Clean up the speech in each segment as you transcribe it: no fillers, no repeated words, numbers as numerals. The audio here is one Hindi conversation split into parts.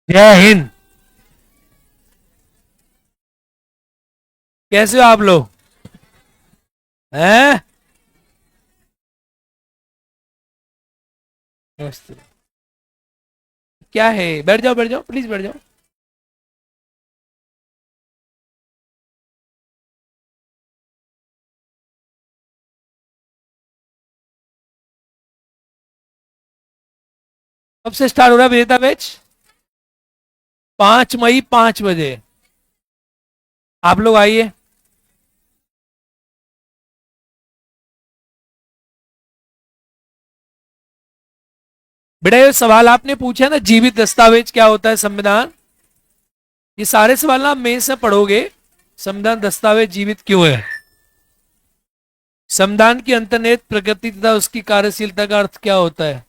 जय हिंद। कैसे हो आप लोग? हैं? मस्त। क्या है? बैठ जाओ प्लीज बैठ जाओ। कब से स्टार्ट हो रहा है विजेता बैच? 5 मई 5 बजे। आप लोग आइए। बेटा ये सवाल आपने पूछा ना, जीवित दस्तावेज क्या होता है, संविधान। ये सारे सवाल ना आप मेन से पढ़ोगे। संविधान दस्तावेज जीवित क्यों है? संविधान की अंतर्निहित प्रकृति तथा उसकी कार्यशीलता का अर्थ क्या होता है,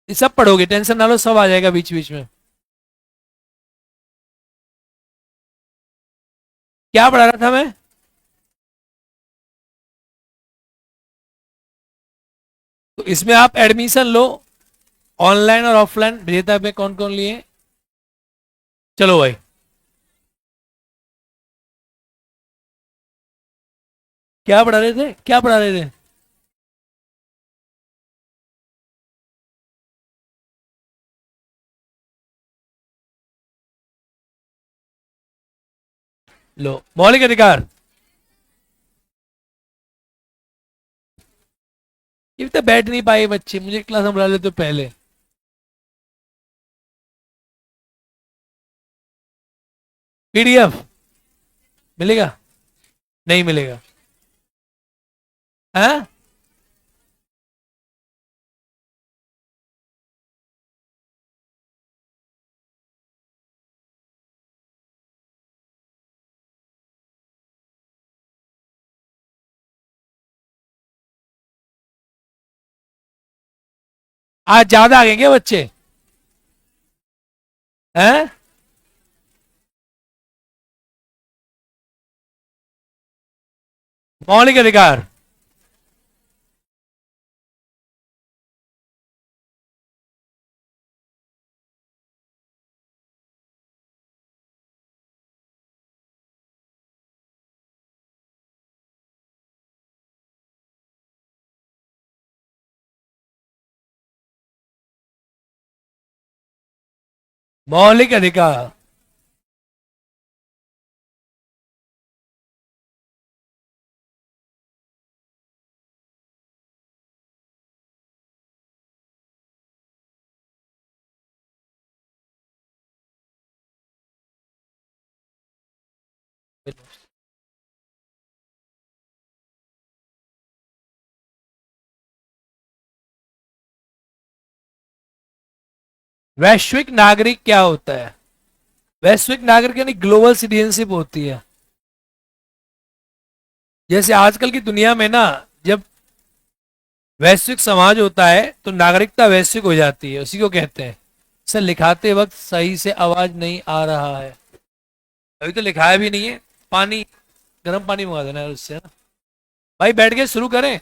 ये सब पढ़ोगे, टेंशन ना लो, सब आ जाएगा बीच बीच में। क्या पढ़ा रहा था मैं? तो इसमें आप एडमिशन लो, ऑनलाइन और ऑफलाइन, विजेता में कौन कौन लिए। चलो भाई। क्या पढ़ा रहे थे, क्या पढ़ा रहे थे? लो, मौलिक अधिकार। ये तो बैठ नहीं पाए बच्चे, मुझे क्लास में बुला लेते पहले। पीडीएफ मिलेगा? नहीं मिलेगा। हाँ? आज ज्यादा आ गए क्या बच्चे? हैं? मौलिक अधिकार। मौलिक अधिकार। वैश्विक नागरिक क्या होता है? वैश्विक नागरिक यानी ग्लोबल सिटीजनशिप होती है। जैसे आजकल की दुनिया में ना, जब वैश्विक समाज होता है तो नागरिकता वैश्विक हो जाती है, उसी को कहते हैं। सर लिखाते वक्त सही से आवाज नहीं आ रहा है। अभी तो लिखाया भी नहीं है। पानी, गर्म पानी मंगा देना है उससे ना। भाई बैठ के शुरू करें।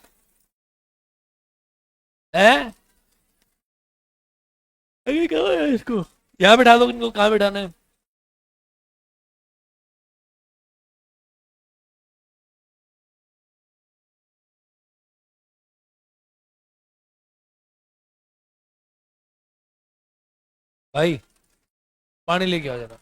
हैं? अरे कहाँ है इसको? यहाँ बैठा दो, इनको कहाँ बैठाना है? भाई पानी लेके आ जाना।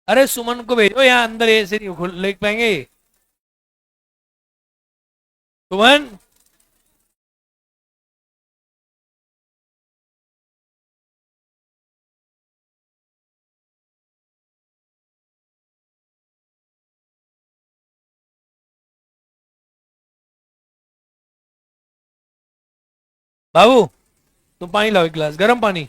अरे सुमन को भेजो, यहाँ अंदर ऐसे नहीं लिख पाएंगे। सुमन। बाबू, तुम पानी लाओ, एक गिलास गर्म पानी।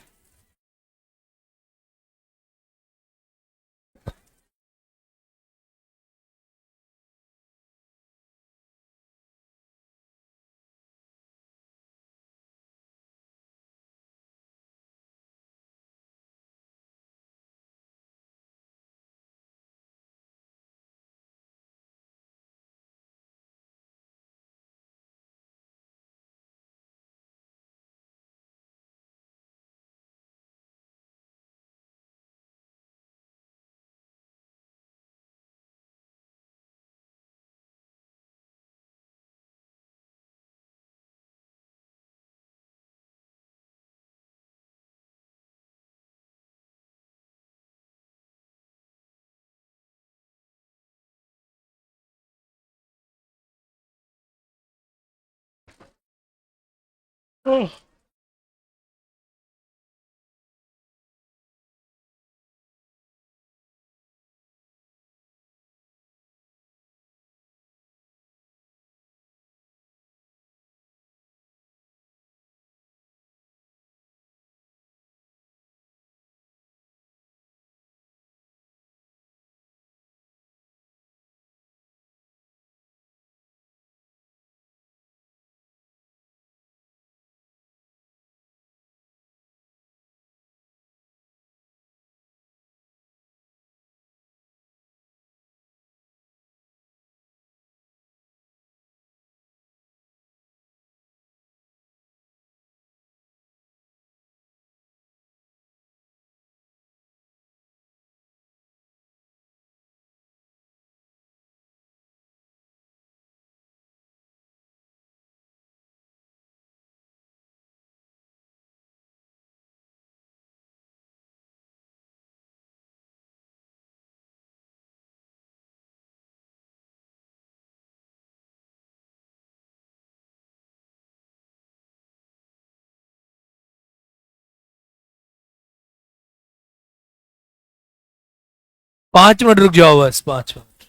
5 मिनट रुक जाओ, बस 5 मिनट।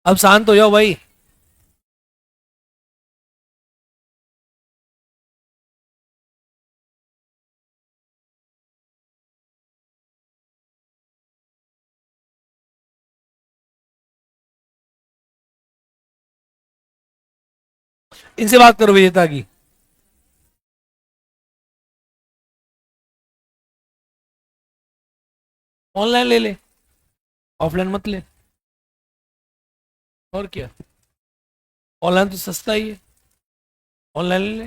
अब शांत हो जाओ भाई। इनसे बात करो विजेता की। ऑनलाइन ले ले, ऑफलाइन मत ले। और क्या, ऑनलाइन तो सस्ता ही है, ऑनलाइन ले ले।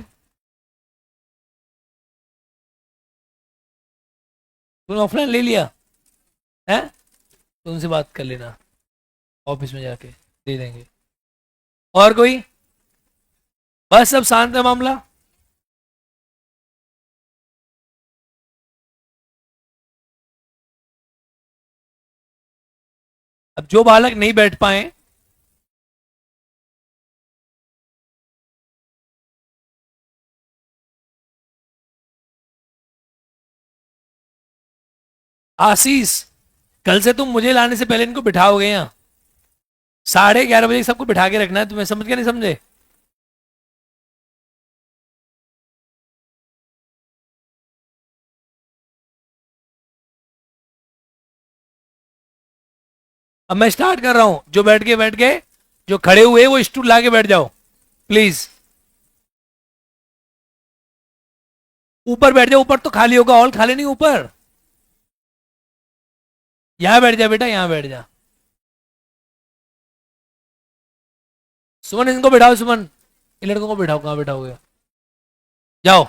तूने ऑफलाइन ले लिया है, तो उनसे बात कर लेना, ऑफिस में जाके दे देंगे। और कोई? बस सब शांत है मामला। अब जो बालक नहीं बैठ पाए, आशीष, कल से तुम मुझे लाने से पहले इनको बिठाओगे यहाँ। 11:30 सबको बिठा के रखना है तुम्हें, समझ के नहीं समझे? अब मैं स्टार्ट कर रहा हूं, जो बैठ गए बैठ गए, जो खड़े हुए वो स्टूल ला के बैठ जाओ प्लीज। ऊपर बैठ जाओ, ऊपर तो खाली होगा, हॉल खाली नहीं ऊपर। यहां बैठ जा बेटा, यहां बैठ जा। सुमन इनको बिठाओ, सुमन इन लड़कों को बिठाओ, कहां बैठाओगे? जाओ।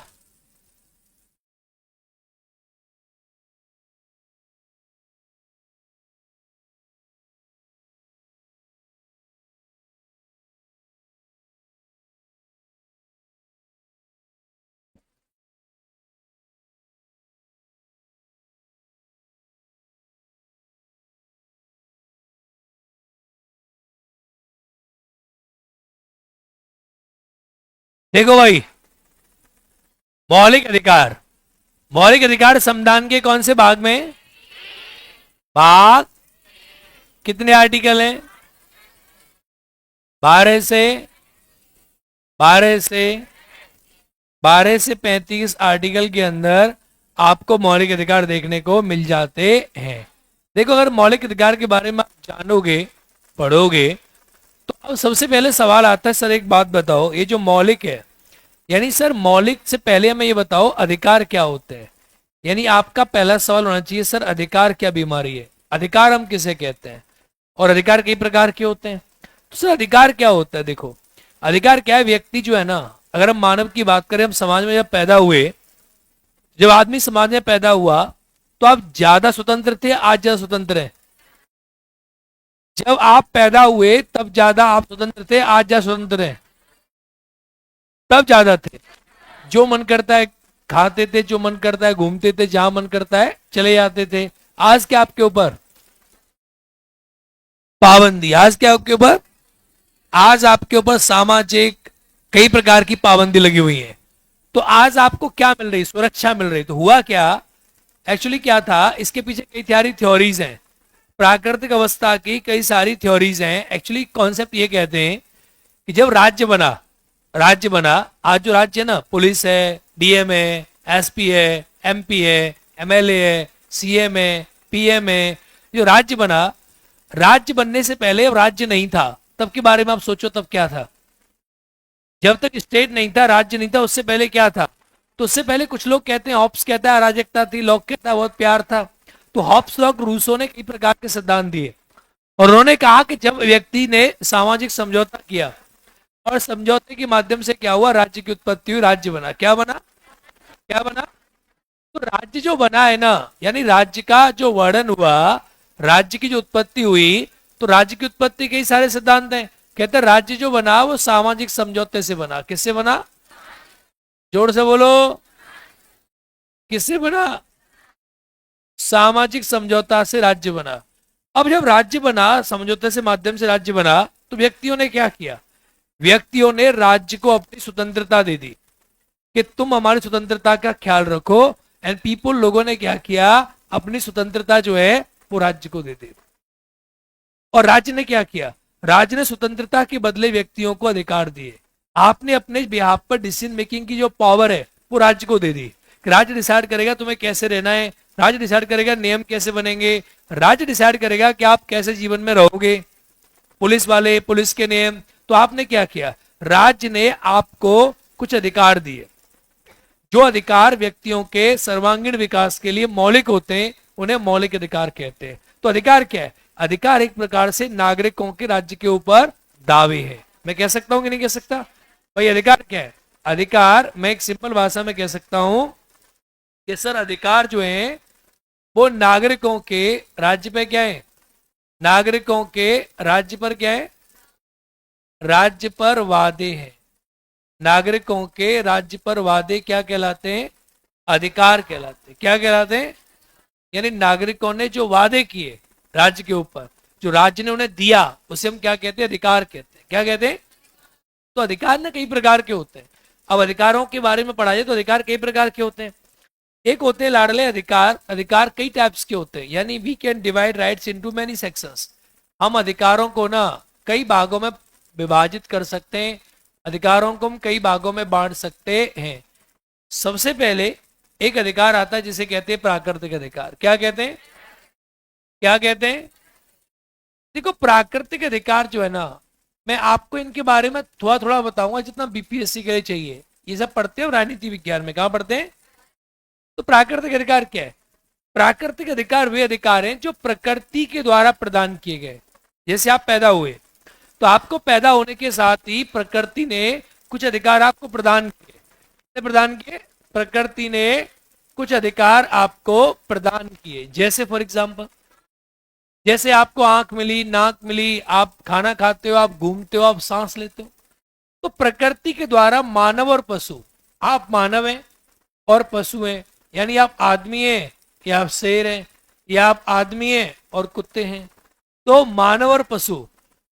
देखो भाई, मौलिक अधिकार, मौलिक अधिकार संविधान के कौन से भाग में? भाग, कितने आर्टिकल हैं? 12 से 12 से 35 आर्टिकल के अंदर आपको मौलिक अधिकार देखने को मिल जाते हैं। देखो, अगर मौलिक अधिकार के बारे में आप जानोगे, पढ़ोगे, तो अब सबसे पहले सवाल आता है, सर एक बात बताओ, ये जो मौलिक है, यानी सर मौलिक से पहले हमें ये बताओ अधिकार क्या होते हैं। यानी आपका पहला सवाल होना चाहिए, सर अधिकार क्या बीमारी है, अधिकार हम किसे कहते हैं, और अधिकार कई प्रकार के होते हैं। तो सर अधिकार क्या होता है? देखो, अधिकार क्या है, व्यक्ति जो है ना, अगर हम मानव की बात करें, हम समाज में जब पैदा हुए, जब आदमी समाज में पैदा हुआ, तो आप ज्यादा स्वतंत्र थे, आज ज्यादा स्वतंत्र हैं? जब आप पैदा हुए तब ज्यादा आप स्वतंत्र थे, आज ज्यादा स्वतंत्र हैं? तब ज्यादा थे, जो मन करता है खाते थे, जो मन करता है घूमते थे, जहां मन करता है चले जाते थे। आज क्या आपके ऊपर पाबंदी? आज क्या आपके ऊपर? आज आपके ऊपर सामाजिक, कई प्रकार की पाबंदी लगी हुई है। तो आज आपको क्या मिल रही, सुरक्षा मिल रही। तो हुआ क्या, एक्चुअली क्या था, इसके पीछे कई सारी थ्योरीज हैं, प्राकृतिक अवस्था की कई सारी थ्योरीज हैं। एक्चुअली कॉन्सेप्ट ये कहते हैं कि जब राज्य बना, आज जो राज्य है ना, पुलिस है, डीएम है, एसपी है, एमपी है, एमएलए है, सीएम है, पीएम है, जो राज्य बना, राज्य बनने से पहले राज्य नहीं था, तब के बारे में आप सोचो, तब क्या था। जब तक स्टेट नहीं था, राज्य नहीं था, उससे पहले क्या था। तो उससे पहले कुछ लोग कहते हैं, हॉब्स कहता है अराजकता थी, लॉक कहता है बहुत प्यार था। तो हॉब्स, लॉक, रूसो ने कई प्रकार के सिद्धांत दिए, और उन्होंने कहा कि जब व्यक्ति ने सामाजिक समझौता किया और समझौते के माध्यम से क्या हुआ, राज्य की उत्पत्ति हुई, राज्य बना। क्या बना, क्या बना। तो राज्य जो बना है ना, यानी राज्य का जो वर्णन हुआ, राज्य की जो उत्पत्ति हुई, तो राज्य की उत्पत्ति कई सारे सिद्धांत हैं। कहते हैं राज्य जो बना वो सामाजिक समझौते से बना। किससे बना, जोर से बोलो, किससे बना, सामाजिक समझौता से राज्य बना। अब जब राज्य बना, समझौते से माध्यम से राज्य बना, तो व्यक्तियों ने क्या किया, व्यक्तियों ने राज्य को अपनी स्वतंत्रता दे दी कि तुम हमारी स्वतंत्रता का ख्याल रखो। एंड पीपुल, लोगों ने क्या किया, अपनी स्वतंत्रता जो है वो राज्य को दे दी। और राज्य ने क्या किया, राज्य ने स्वतंत्रता के बदले व्यक्तियों को अधिकार दिए। आपने अपने बिहाफ पर डिसीजन मेकिंग की जो पावर है वो राज्य को दे दी। राज्य डिसाइड करेगा तुम्हें कैसे रहना है, राज्य डिसाइड करेगा नियम कैसे बनेंगे, राज्य डिसाइड करेगा कि आप कैसे जीवन में रहोगे, पुलिस वाले, पुलिस के नियम। तो आपने क्या किया, राज्य ने आपको कुछ अधिकार दिए। जो अधिकार व्यक्तियों के सर्वांगीण विकास के लिए मौलिक होते हैं, उन्हें मौलिक अधिकार कहते हैं। तो अधिकार क्या है, अधिकार एक प्रकार से नागरिकों के राज्य के ऊपर दावे है। मैं कह सकता हूं कि नहीं कह सकता, भाई अधिकार क्या है। अधिकार, मैं एक सिंपल भाषा में कह सकता हूं कि सर अधिकार जो है वो नागरिकों के राज्य पे क्या है, नागरिकों के राज्य पर क्या है, राज्य पर वादे हैं। नागरिकों के राज्य पर वादे क्या कहलाते हैं, अधिकार कहलाते हैं। क्या कहलाते हैं, यानी नागरिकों ने जो वादे किए राज्य के ऊपर, जो राज्य ने उन्हें दिया, उसे हम क्या कहते हैं, अधिकार कहते हैं। क्या कहते हैं। तो अधिकार ना कई प्रकार के होते हैं। अब अधिकारों के बारे में पढ़ा जाए तो अधिकार कई प्रकार के होते हैं। एक होते हैं लाडले अधिकार। अधिकार कई टाइप्स के होते हैं, यानी we can divide rights into many sections. हम अधिकारों को ना कई भागों में विभाजित कर सकते हैं, अधिकारों को हम कई भागों में बांट सकते हैं। सबसे पहले एक अधिकार आता है जिसे कहते हैं प्राकृतिक अधिकार। क्या कहते हैं, क्या कहते हैं। देखो प्राकृतिक अधिकार जो है ना, मैं आपको इनके बारे में थोड़ा थोड़ा बताऊंगा जितना बीपीएससी के लिए चाहिए। ये सब पढ़ते हो राजनीति विज्ञान में, कहां पढ़ते हैं। तो प्राकृतिक अधिकार क्या है, प्राकृतिक अधिकार वे अधिकार हैं जो प्रकृति के द्वारा प्रदान किए गए। जैसे आप पैदा हुए, तो आपको पैदा होने के साथ ही प्रकृति ने कुछ अधिकार आपको प्रदान किए। प्रदान किए, प्रकृति ने कुछ अधिकार आपको प्रदान किए। जैसे फॉर एग्जाम्पल, जैसे आपको आंख मिली, नाक मिली, आप खाना खाते हो, आप घूमते हो, आप सांस लेते हो। तो प्रकृति के द्वारा मानव और पशु, आप मानव हैं और पशु हैं, यानी आप आदमी हैं या आप शेर हैं, या आप आदमी हैं और कुत्ते हैं। तो मानव और पशु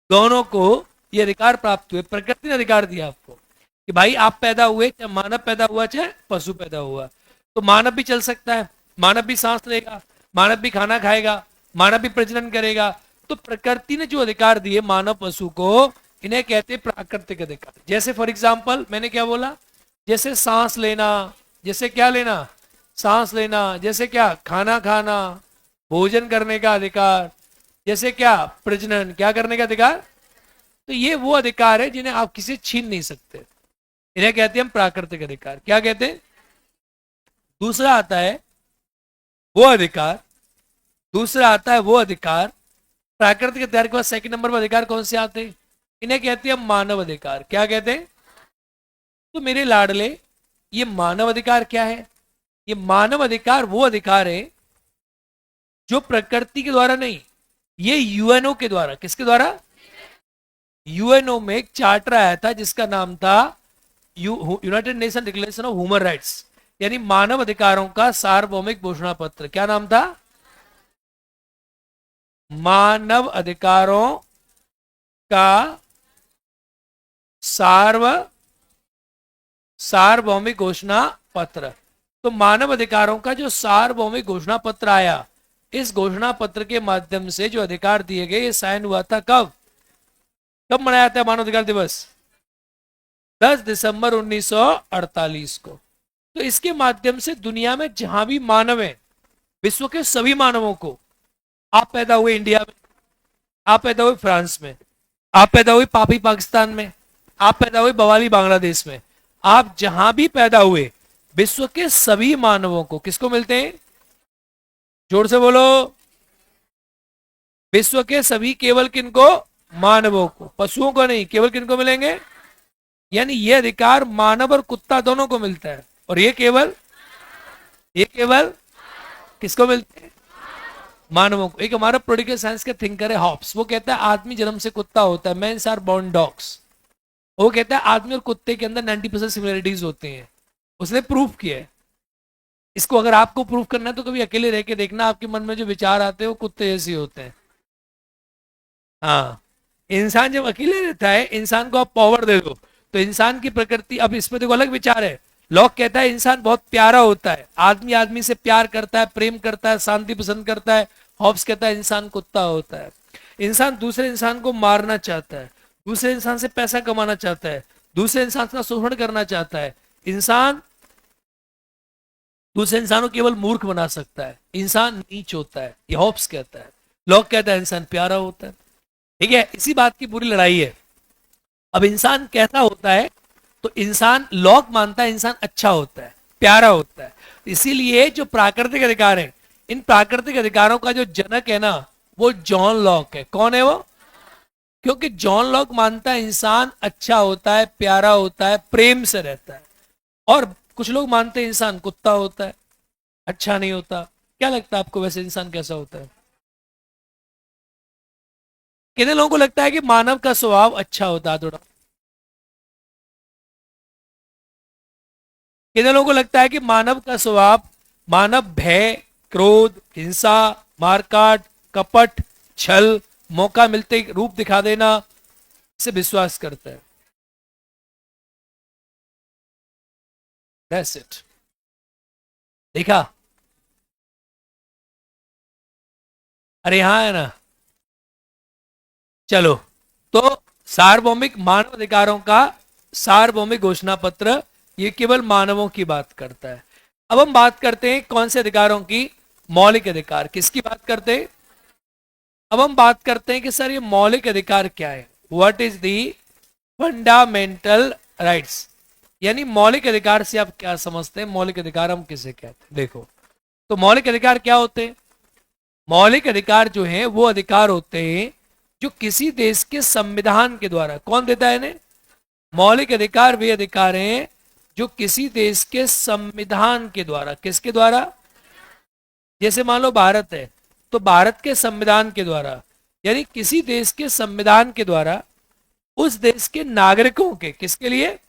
दोनों को ये अधिकार प्राप्त हुए। प्रकृति ने अधिकार दिया आपको कि भाई आप पैदा हुए, चाहे मानव पैदा हुआ चाहे पशु पैदा हुआ, तो मानव भी चल सकता है, मानव भी सांस लेगा, मानव भी खाना खाएगा, मानव भी प्रजनन करेगा। तो प्रकृति ने जो अधिकार दिए मानव पशु को, इन्हें कहते हैं प्राकृतिक अधिकार। जैसे फॉर एग्जाम्पल मैंने क्या बोला, जैसे सांस लेना, जैसे क्या लेना, सांस लेना, जैसे क्या खाना खाना, भोजन करने का अधिकार, जैसे क्या प्रजनन, क्या करने का अधिकार। तो ये वो अधिकार है जिन्हें आप किसी छीन नहीं सकते, इन्हें कहते हैं हम प्राकृतिक अधिकार। क्या कहते हैं। दूसरा आता है वो अधिकार, दूसरा आता है वो अधिकार, प्राकृतिक अधिकार के बाद सेकंड नंबर पर अधिकार कौन से आते हैं, इन्हें कहते हैं हम मानव अधिकार। क्या कहते हैं। तो मेरे लाडले, ये मानव अधिकार क्या है, ये मानव अधिकार वो अधिकार है जो प्रकृति के द्वारा नहीं, ये यूएनओ के द्वारा। किसके द्वारा, यूएनओ में एक चार्टर आया था जिसका नाम था United nation declaration of human rights, यानी मानव अधिकारों का सार्वभौमिक घोषणा पत्र। क्या नाम था, मानव अधिकारों का सार्वभौमिक सार्वभौमिक घोषणा पत्र। तो मानव अधिकारों का जो सार्वभौमिक घोषणा पत्र आया, इस घोषणा पत्र के माध्यम से जो अधिकार दिए गए, ये साइन हुआ था कब? कब मनाया जाता है मानव अधिकार दिवस? 10 दिसंबर 1948 को। तो इसके माध्यम से दुनिया में जहां भी मानव है, विश्व के सभी मानवों को, आप पैदा हुए इंडिया में, आप पैदा हुए फ्रांस में, आप पैदा हुए पापी पाकिस्तान में, आप पैदा हुए बवाली बांग्लादेश में, आप जहां भी पैदा हुए, विश्व के सभी मानवों को किसको मिलते हैं? जोर से बोलो। विश्व के सभी केवल किनको? मानवों को, पशुओं को नहीं। केवल किनको मिलेंगे? यानी ये अधिकार मानव और कुत्ता दोनों को मिलता है। और ये केवल किसको मिलते हैं? मानवों को। एक हमारा पॉलिटिकल साइंस के थिंकर है हॉब्स, वो कहता है आदमी जन्म से कुत्ता होता है, मेंस आर बॉर्न डॉग्स। वो कहता है आदमी और कुत्ते के अंदर 90% सिमिलरिटीज होती हैं। उसने प्रूफ किया है इसको। अगर आपको प्रूफ करना है तो कभी अकेले रह के देखना, आपके मन में जो विचार आते हैं वो कुत्ते जैसे होते हैं। हाँ, इंसान जब अकेले रहता है, इंसान को आप पावर दे दो तो इंसान की प्रकृति, अब इसमें देखो अलग विचार है। लॉक कहता है इंसान बहुत प्यारा होता है, आदमी आदमी से प्यार करता है, प्रेम करता है, शांति पसंद करता है। हॉब्स कहता है इंसान कुत्ता होता है। इंसान दूसरे इंसान को मारना चाहता है, दूसरे इंसान से पैसा कमाना चाहता है, दूसरे इंसान का शोषण करना चाहता है। इंसान दूसरे इंसान को केवल मूर्ख बना सकता है, इंसान नीच होता है, ये हॉब्स कहता है। लॉक कहता है इंसान प्यारा होता है। ठीक है, इसी बात की पूरी लड़ाई है। अब इंसान कैसा होता है? तो इंसान, लॉक मानता है इंसान अच्छा होता है, प्यारा होता है। इसीलिए जो प्राकृतिक अधिकार है, इन प्राकृतिक अधिकारों का जो जनक है ना, वो जॉन लॉक है। कौन है वो? क्योंकि जॉन लॉक मानता है इंसान अच्छा होता है, प्यारा होता है, प्रेम से रहता है। और कुछ लोग मानते हैं इंसान कुत्ता होता है, अच्छा नहीं होता। क्या लगता है आपको वैसे इंसान कैसा होता है? कितने लोगों को लगता है कि मानव का स्वभाव अच्छा होता है? थोड़ा कितने लोगों को लगता है कि मानव का स्वभाव, मानव भय, क्रोध, हिंसा, मारकाट, कपट, छल, मौका मिलते ही रूप दिखा देना से विश्वास करता है? That's it. देखा? अरे हाँ है ना। चलो, तो सार्वभौमिक मानव अधिकारों का सार्वभौमिक घोषणा पत्र, ये केवल मानवों की बात करता है। अब हम बात करते हैं कौन से अधिकारों की? मौलिक अधिकार। किसकी बात करते हैं? अब हम बात करते हैं कि सर ये मौलिक अधिकार क्या है? What is the fundamental rights? यानी मौलिक अधिकार से आप क्या समझते हैं? मौलिक अधिकार हम किसे कहते हैं? देखो, तो मौलिक अधिकार क्या होते हैं? मौलिक अधिकार जो है वो अधिकार होते हैं जो किसी देश के संविधान के द्वारा, कौन देता है इन्हें? मौलिक अधिकार वे अधिकार हैं जो किसी देश के संविधान के द्वारा, किसके द्वारा? जैसे मान लो भारत है, तो भारत के संविधान के द्वारा, यानी किसी देश के संविधान के द्वारा उस देश के नागरिकों के, किसके लिए?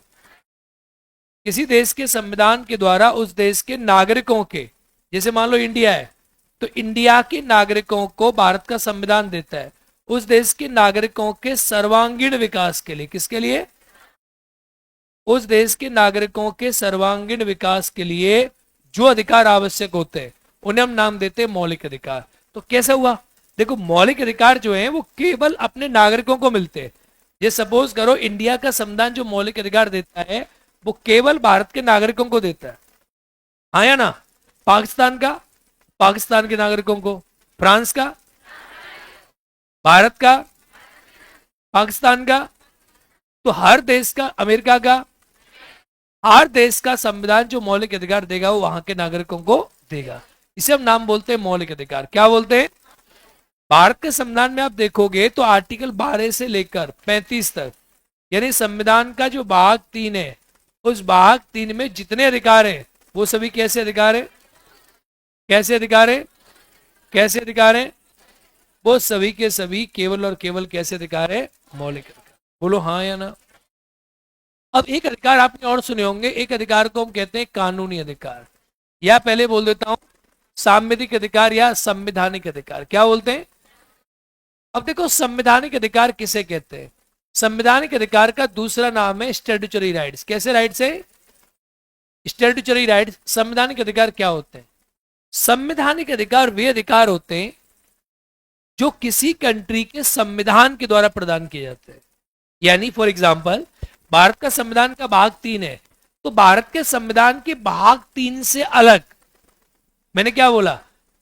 किसी देश के संविधान के द्वारा उस देश के नागरिकों के, जैसे मान लो इंडिया है, तो इंडिया के नागरिकों को भारत का संविधान देता है उस देश के नागरिकों के सर्वांगीण विकास के लिए। किसके लिए? उस देश के नागरिकों के सर्वांगीण विकास के लिए जो अधिकार आवश्यक होते हैं उन्हें हम नाम देते हैं मौलिक अधिकार। तो कैसे हुआ? देखो, मौलिक अधिकार जो है वो केवल अपने नागरिकों को मिलते हैं। ये सपोज करो इंडिया का संविधान जो मौलिक अधिकार देता है वो केवल भारत के नागरिकों को देता है, हाँ या ना? पाकिस्तान का, पाकिस्तान के नागरिकों को। फ्रांस का, भारत का, पाकिस्तान का, तो हर देश का, अमेरिका का, हर देश का संविधान जो मौलिक अधिकार देगा वो वहां के नागरिकों को देगा। इसे हम नाम बोलते हैं मौलिक अधिकार। क्या बोलते हैं? भारत के संविधान में आप देखोगे तो आर्टिकल 12 से लेकर 35 तक, यानी संविधान का जो भाग 3 है, उस भाग 3 में जितने अधिकार हैं वो सभी कैसे अधिकार है? कैसे अधिकार है? कैसे अधिकार है? वो सभी के सभी केवल और केवल कैसे अधिकार है? मौलिक अधिकार। बोलो हाँ या ना। अब एक अधिकार आपने और सुने होंगे, एक अधिकार को हम कहते हैं कानूनी अधिकार, या पहले बोल देता हूं सांविधिक अधिकार या संवैधानिक अधिकार। क्या बोलते हैं? अब देखो, संवैधानिक अधिकार किसे कहते हैं? संवैधानिक अधिकार का दूसरा नाम है स्टैट्यूटरी राइट्स। कैसे राइट्स है? स्टैट्यूटरी राइट, संवैधानिक अधिकार क्या होते हैं? संवैधानिक अधिकार वे अधिकार होते हैं जो किसी कंट्री के संविधान के द्वारा प्रदान किए जाते हैं। यानी फॉर एग्जाम्पल, भारत का संविधान का भाग 3 है, तो भारत के संविधान के भाग 3 से अलग, मैंने क्या बोला?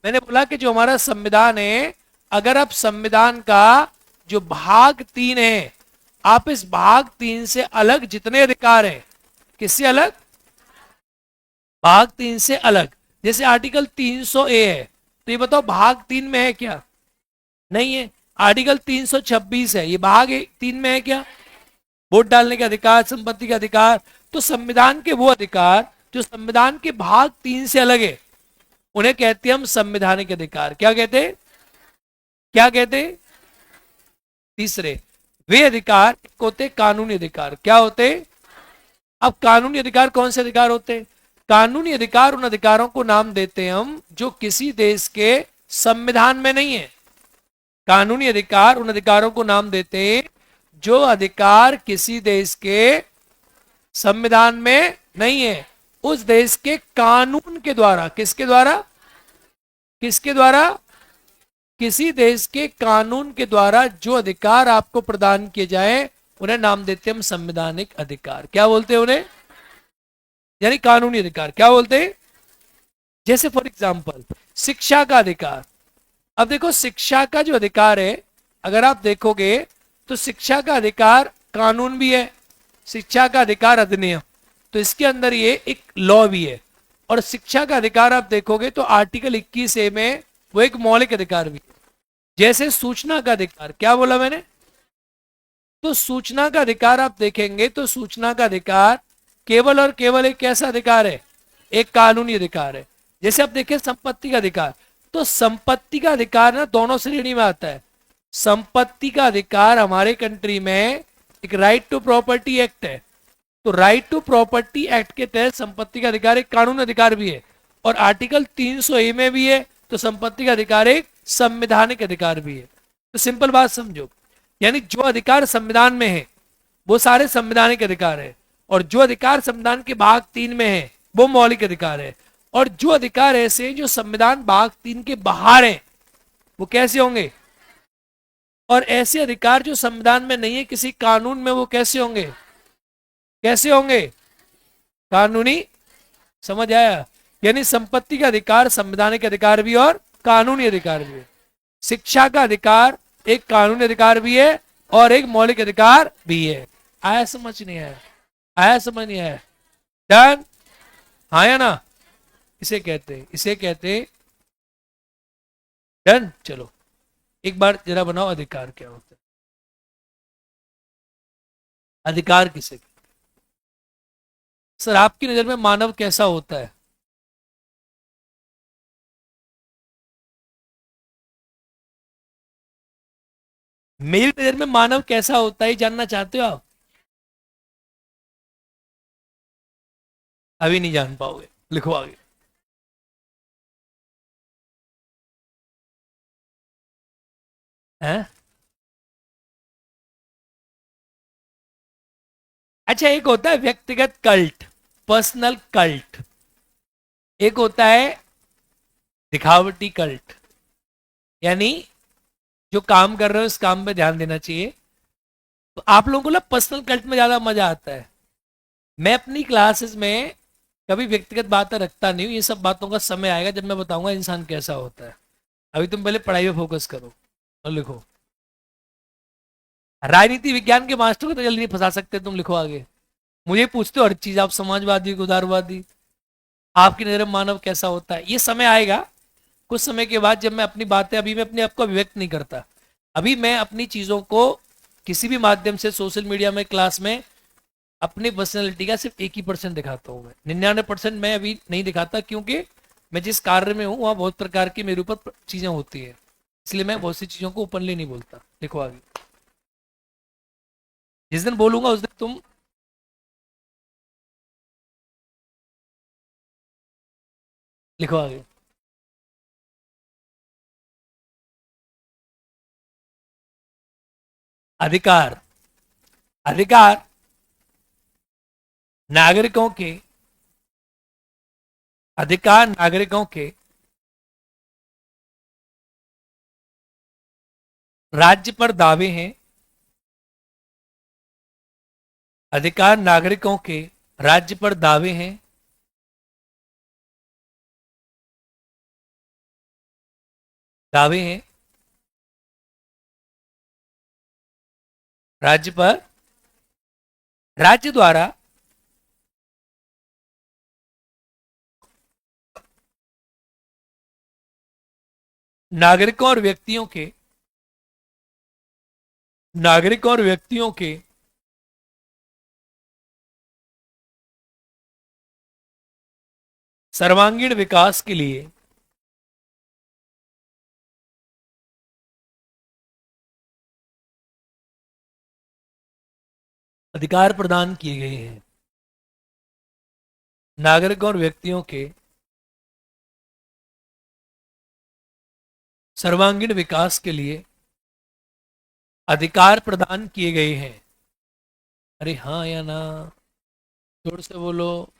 मैंने बोला कि जो हमारा संविधान है, अगर आप संविधान का जो भाग 3 है, आप इस भाग 3 से अलग जितने अधिकार हैं, किससे अलग? भाग 3 से अलग। जैसे आर्टिकल 300 ए है, तो ये बताओ भाग 3 में है क्या? नहीं है। आर्टिकल 326 है, ये भाग 3 में है क्या? वोट डालने का अधिकार, संपत्ति का अधिकार। तो संविधान के वो अधिकार जो संविधान के भाग 3 से अलग है, उन्हें कहते हैं हम संवैधानिक अधिकार। क्या कहते हैं? क्या कहते हैं? तीसरे वे अधिकार होते कानूनी अधिकार। क्या होते? अब कानूनी अधिकार कौन से अधिकार होते हैं? कानूनी अधिकार उन अधिकारों को नाम देते हैं हम जो किसी देश के संविधान में नहीं है। कानूनी अधिकार उन अधिकारों को नाम देते हैं जो अधिकार किसी देश के संविधान में नहीं है, उस देश के कानून के द्वारा। किसके द्वारा? किसके द्वारा? किसी देश के कानून के द्वारा जो अधिकार आपको प्रदान किए जाए, उन्हें नाम देते हैं हम संवैधानिक अधिकार। क्या बोलते हैं उन्हें? यानी कानूनी अधिकार। क्या बोलते हैं? जैसे फॉर एग्जाम्पल शिक्षा का अधिकार। अब देखो, शिक्षा का जो अधिकार है, अगर आप देखोगे तो शिक्षा का अधिकार कानून भी है, शिक्षा का अधिकार अधिनियम, तो इसके अंदर ये एक लॉ भी है। और शिक्षा का अधिकार आप देखोगे तो आर्टिकल 21 ए में वो एक मौलिक अधिकार भी है। जैसे सूचना का अधिकार, क्या बोला मैंने? तो सूचना का अधिकार आप देखेंगे तो सूचना का अधिकार केवल और केवल एक कैसा अधिकार है? एक कानूनी अधिकार है। जैसे आप देखें संपत्ति का अधिकार, तो संपत्ति का अधिकार ना दोनों श्रेणी में आता है। संपत्ति का अधिकार हमारे कंट्री में एक राइट टू प्रॉपर्टी एक्ट है, तो राइट टू प्रॉपर्टी एक्ट के तहत संपत्ति का अधिकार एक कानूनी अधिकार भी है, और आर्टिकल 300 ए में भी है, तो संपत्ति का अधिकार एक संवैधानिक अधिकार भी है। तो सिंपल बात समझो, यानी जो अधिकार संविधान में है वो सारे संवैधानिक अधिकार है, और जो अधिकार संविधान के भाग 3 में है वो मौलिक अधिकार है, और जो अधिकार ऐसे जो संविधान भाग 3 के बाहर हैं वो कैसे होंगे? और ऐसे अधिकार जो संविधान में नहीं है किसी कानून में, वो कैसे होंगे? कैसे होंगे? कानूनी। समझ आया? यानी संपत्ति का अधिकार संवैधानिक अधिकार भी और कानूनी अधिकार भी है। शिक्षा का अधिकार एक कानूनी अधिकार भी है और एक मौलिक अधिकार भी है। आया समझ? नहीं आया? आया समझ? नहीं आया? डन? हाँ या ना? इसे कहते, इसे कहते डन। चलो एक बार जरा बनाओ, अधिकार क्या होता है? अधिकार किसे कहते हैं? सर आपकी नजर में मानव कैसा होता है? मेरी नजर में मानव कैसा होता है जानना चाहते हो आप? अभी नहीं जान पाओगे, लिखो आगे। हैं? अच्छा, एक होता है व्यक्तिगत कल्ट, पर्सनल कल्ट। एक होता है दिखावटी कल्ट, यानी जो काम कर रहे हो उस काम पे ध्यान देना चाहिए। तो आप लोगों को ना पर्सनल कल्ट में ज्यादा मजा आता है। मैं अपनी क्लासेस में कभी व्यक्तिगत बातें रखता नहीं हूँ, ये सब बातों का समय आएगा जब मैं बताऊंगा इंसान कैसा होता है। अभी तुम पहले पढ़ाई पे फोकस करो और लिखो। राजनीति विज्ञान के मास्टर को तो जल्दी नहीं फंसा सकते तुम, लिखो आगे। मुझे पूछते हो हर चीज, आप समाजवादी हो उदारवादी, आपकी नजर में मानव कैसा होता है? ये समय आएगा कुछ समय के बाद जब मैं अपनी बातें, अभी मैं अपने आप को अभिव्यक्त नहीं करता। अभी मैं अपनी चीजों को किसी भी माध्यम से, सोशल मीडिया में, क्लास में, अपनी पर्सनैलिटी का सिर्फ 1% दिखाता हूँ। मैं 99% मैं अभी नहीं दिखाता, क्योंकि मैं जिस कार्य में हूँ वहां बहुत प्रकार की मेरे ऊपर चीजें होती है, इसलिए मैं बहुत सी चीजों को ओपनली नहीं बोलता। देखो आगे, जिस दिन बोलूंगा उस दिन तुम लिखो आगे। अधिकार, अधिकार नागरिकों के अधिकार नागरिकों के राज्य पर दावे हैं। अधिकार नागरिकों के राज्य पर दावे हैं। दावे हैं राज्य पर, राज्य द्वारा नागरिकों और व्यक्तियों के, नागरिकों और व्यक्तियों के सर्वांगीण विकास के लिए अधिकार प्रदान किए गए हैं। नागरिकों और व्यक्तियों के सर्वांगीण विकास के लिए अधिकार प्रदान किए गए हैं। अरे हाँ या ना, जोर से बोलो।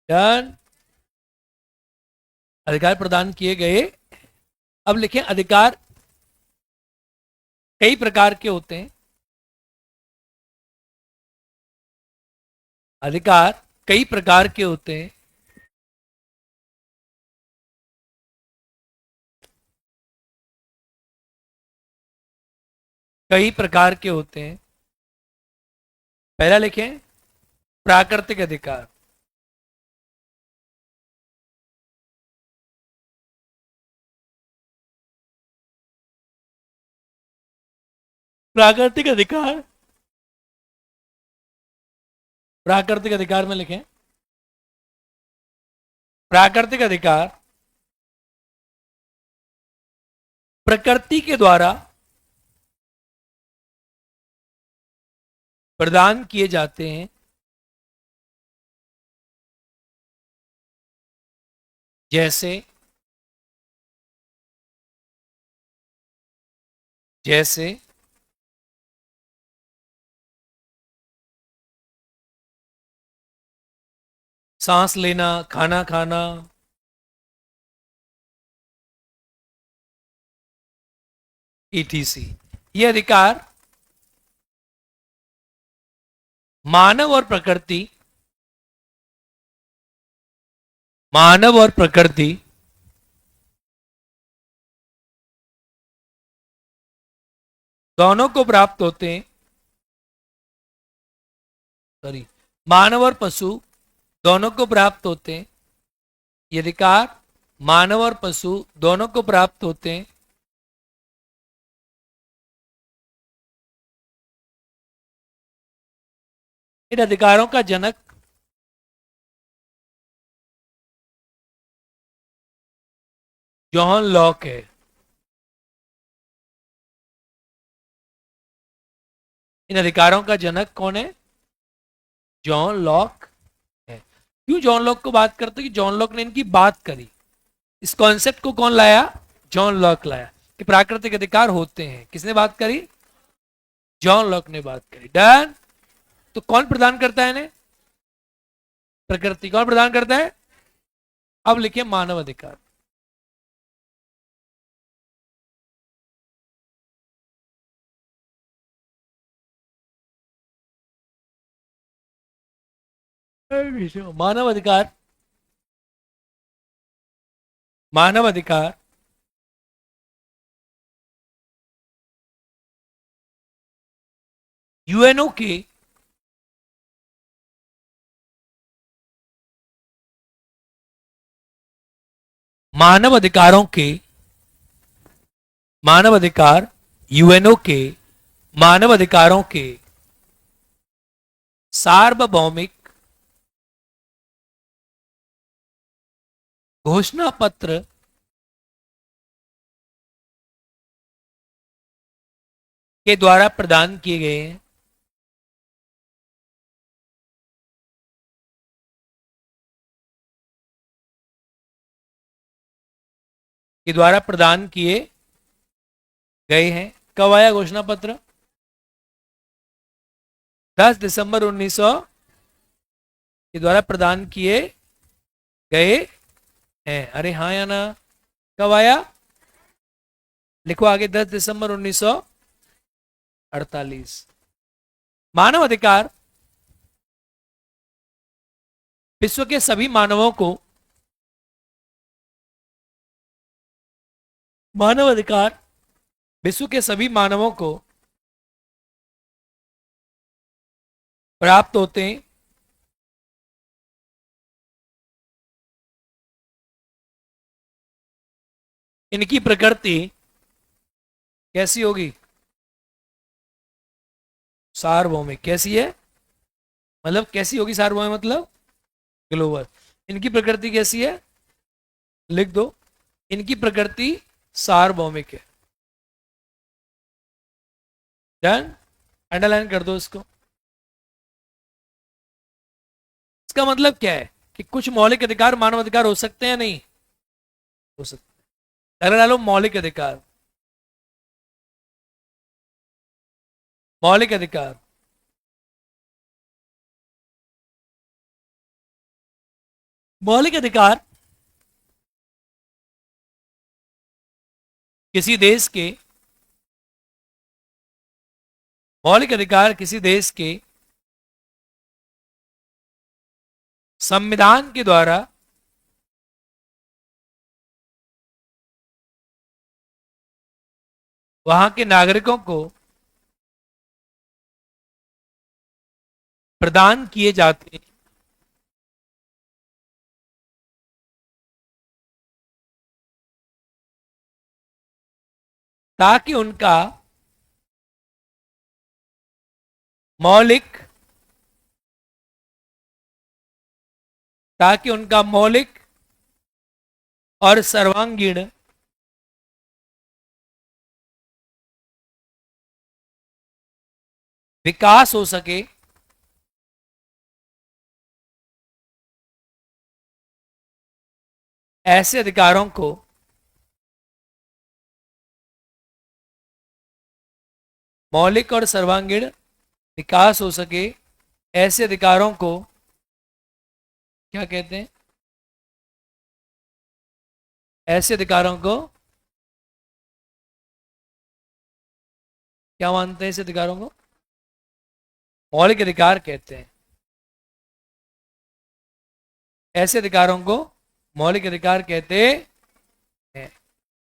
डन। अधिकार प्रदान किए गए। अब लिखें, अधिकार कई प्रकार के होते हैं। अधिकार कई प्रकार के होते हैं। कई प्रकार के होते हैं। पहला लिखें, प्राकृतिक अधिकार। प्राकृतिक अधिकार, प्राकृतिक अधिकार में लिखें, प्राकृतिक अधिकार प्रकृति के द्वारा प्रदान किए जाते हैं। जैसे जैसे सांस लेना, खाना खाना, ईटीसी। ये अधिकार मानव और प्रकृति, मानव और प्रकृति दोनों को प्राप्त होते हैं। सॉरी, मानव और पशु दोनों को प्राप्त होते हैं। ये अधिकार मानव और पशु दोनों को प्राप्त होते हैं। इन अधिकारों का जनक जॉन लॉक है। इन अधिकारों का जनक कौन है? जॉन लॉक है। क्यों जॉन लॉक को बात करते हैं? कि जॉन लॉक ने इनकी बात करी। इस कॉन्सेप्ट को कौन लाया? जॉन लॉक लाया कि प्राकृतिक अधिकार होते हैं। किसने बात करी? जॉन लॉक ने बात करी। डन। तो कौन प्रदान करता है इन्हें? प्रकृति। कौन प्रदान करता है? अब लिखिए मानव अधिकार। मानव अधिकार, मानव अधिकार यूएनओ के मानव अधिकारों के, मानव अधिकार यूएनओ के मानव अधिकारों के सार्वभौमिक घोषणा पत्र के द्वारा प्रदान किए गए हैं। के द्वारा प्रदान किए गए हैं। कब आया घोषणा पत्र? 10 दिसंबर 1900 के द्वारा प्रदान किए गए हैं। अरे हाँ या ना? कब आया? लिखो आगे, 10 दिसंबर 1948। मानव अधिकार विश्व के सभी मानवों को, मानव अधिकार विश्व के सभी मानवों को प्राप्त होते हैं। इनकी प्रकृति कैसी होगी? सार्वभौमिक। कैसी है? मतलब कैसी होगी सार्वभौमिक? मतलब ग्लोबल। इनकी प्रकृति कैसी है? लिख दो, इनकी प्रकृति सार्वभौमिक है। डन, अंडरलाइन कर दो इसको। इसका मतलब क्या है कि कुछ मौलिक अधिकार मानव अधिकार हो सकते हैं, नहीं हो सकते? अगर डालो मौलिक अधिकार, मौलिक अधिकार मौलिक अधिकार किसी देश के, मौलिक अधिकार किसी देश के संविधान के द्वारा वहां के नागरिकों को प्रदान किए जाते हैं, ताकि उनका मौलिक ताकि उनका मौलिक और सर्वांगीण विकास हो सके। ऐसे अधिकारों को मौलिक और सर्वांगीण विकास हो सके, ऐसे अधिकारों को क्या कहते हैं? ऐसे अधिकारों को क्या मानते हैं? ऐसे अधिकारों को मौलिक अधिकार कहते हैं। ऐसे अधिकारों को मौलिक अधिकार कहते हैं।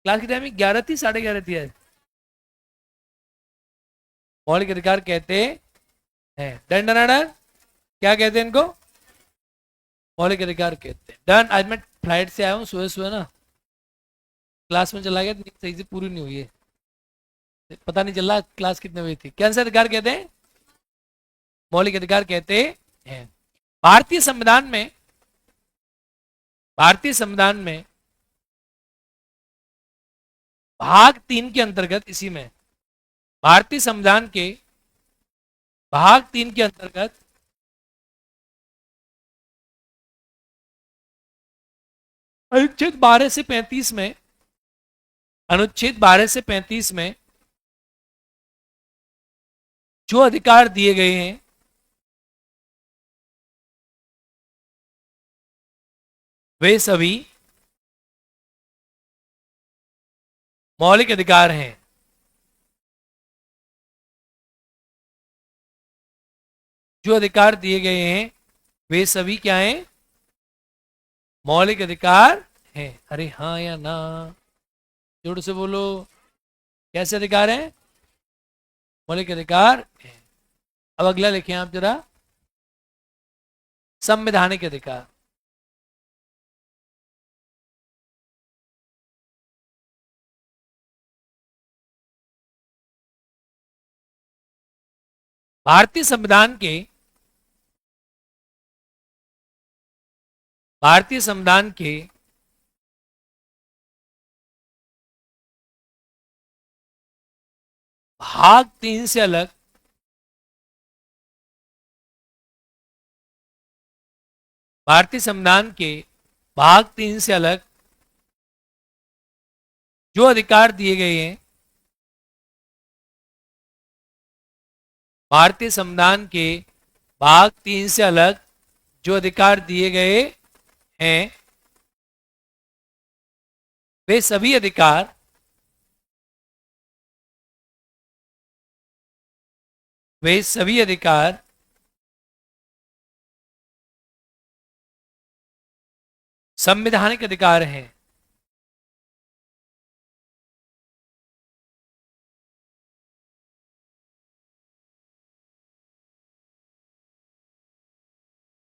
क्लास की टाइमिंग 11 थी, 11:30 थी आज? मौलिक अधिकार कहते हैं। Done done done. क्या कहते हैं इनको? मौलिक अधिकार कहते हैं। डन। आज मैं फ्लाइट से आया हूँ, सुबह सुबह ना क्लास में चला गया, नींद सही से पूरी नहीं हुई है, पता नहीं चल रहा क्लास कितने बजे थी। कैसे अधिकार कहते हैं? मौलिक अधिकार कहते हैं। भारतीय संविधान में, भारतीय संविधान में भाग 3 के अंतर्गत, इसी में भारतीय संविधान के भाग 3 के अंतर्गत अनुच्छेद 12 से 35 में, अनुच्छेद 12 से 35 में जो अधिकार दिए गए हैं वे सभी मौलिक अधिकार हैं। जो अधिकार दिए गए हैं वे सभी क्या हैं? मौलिक अधिकार हैं। अरे हाँ या ना? जोर से बोलो। कैसे अधिकार हैं? मौलिक अधिकार हैं। अब अगला लिखें आप जरा, संवैधानिक अधिकार। भारतीय संविधान के, भारतीय संविधान के भाग 3 से अलग भारतीय संविधान के भाग 3 से अलग जो अधिकार दिए गए हैं, भारतीय संविधान के भाग 3 से अलग जो अधिकार दिए गए हैं वे सभी अधिकार वे सभी अधिकार संवैधानिक अधिकार हैं।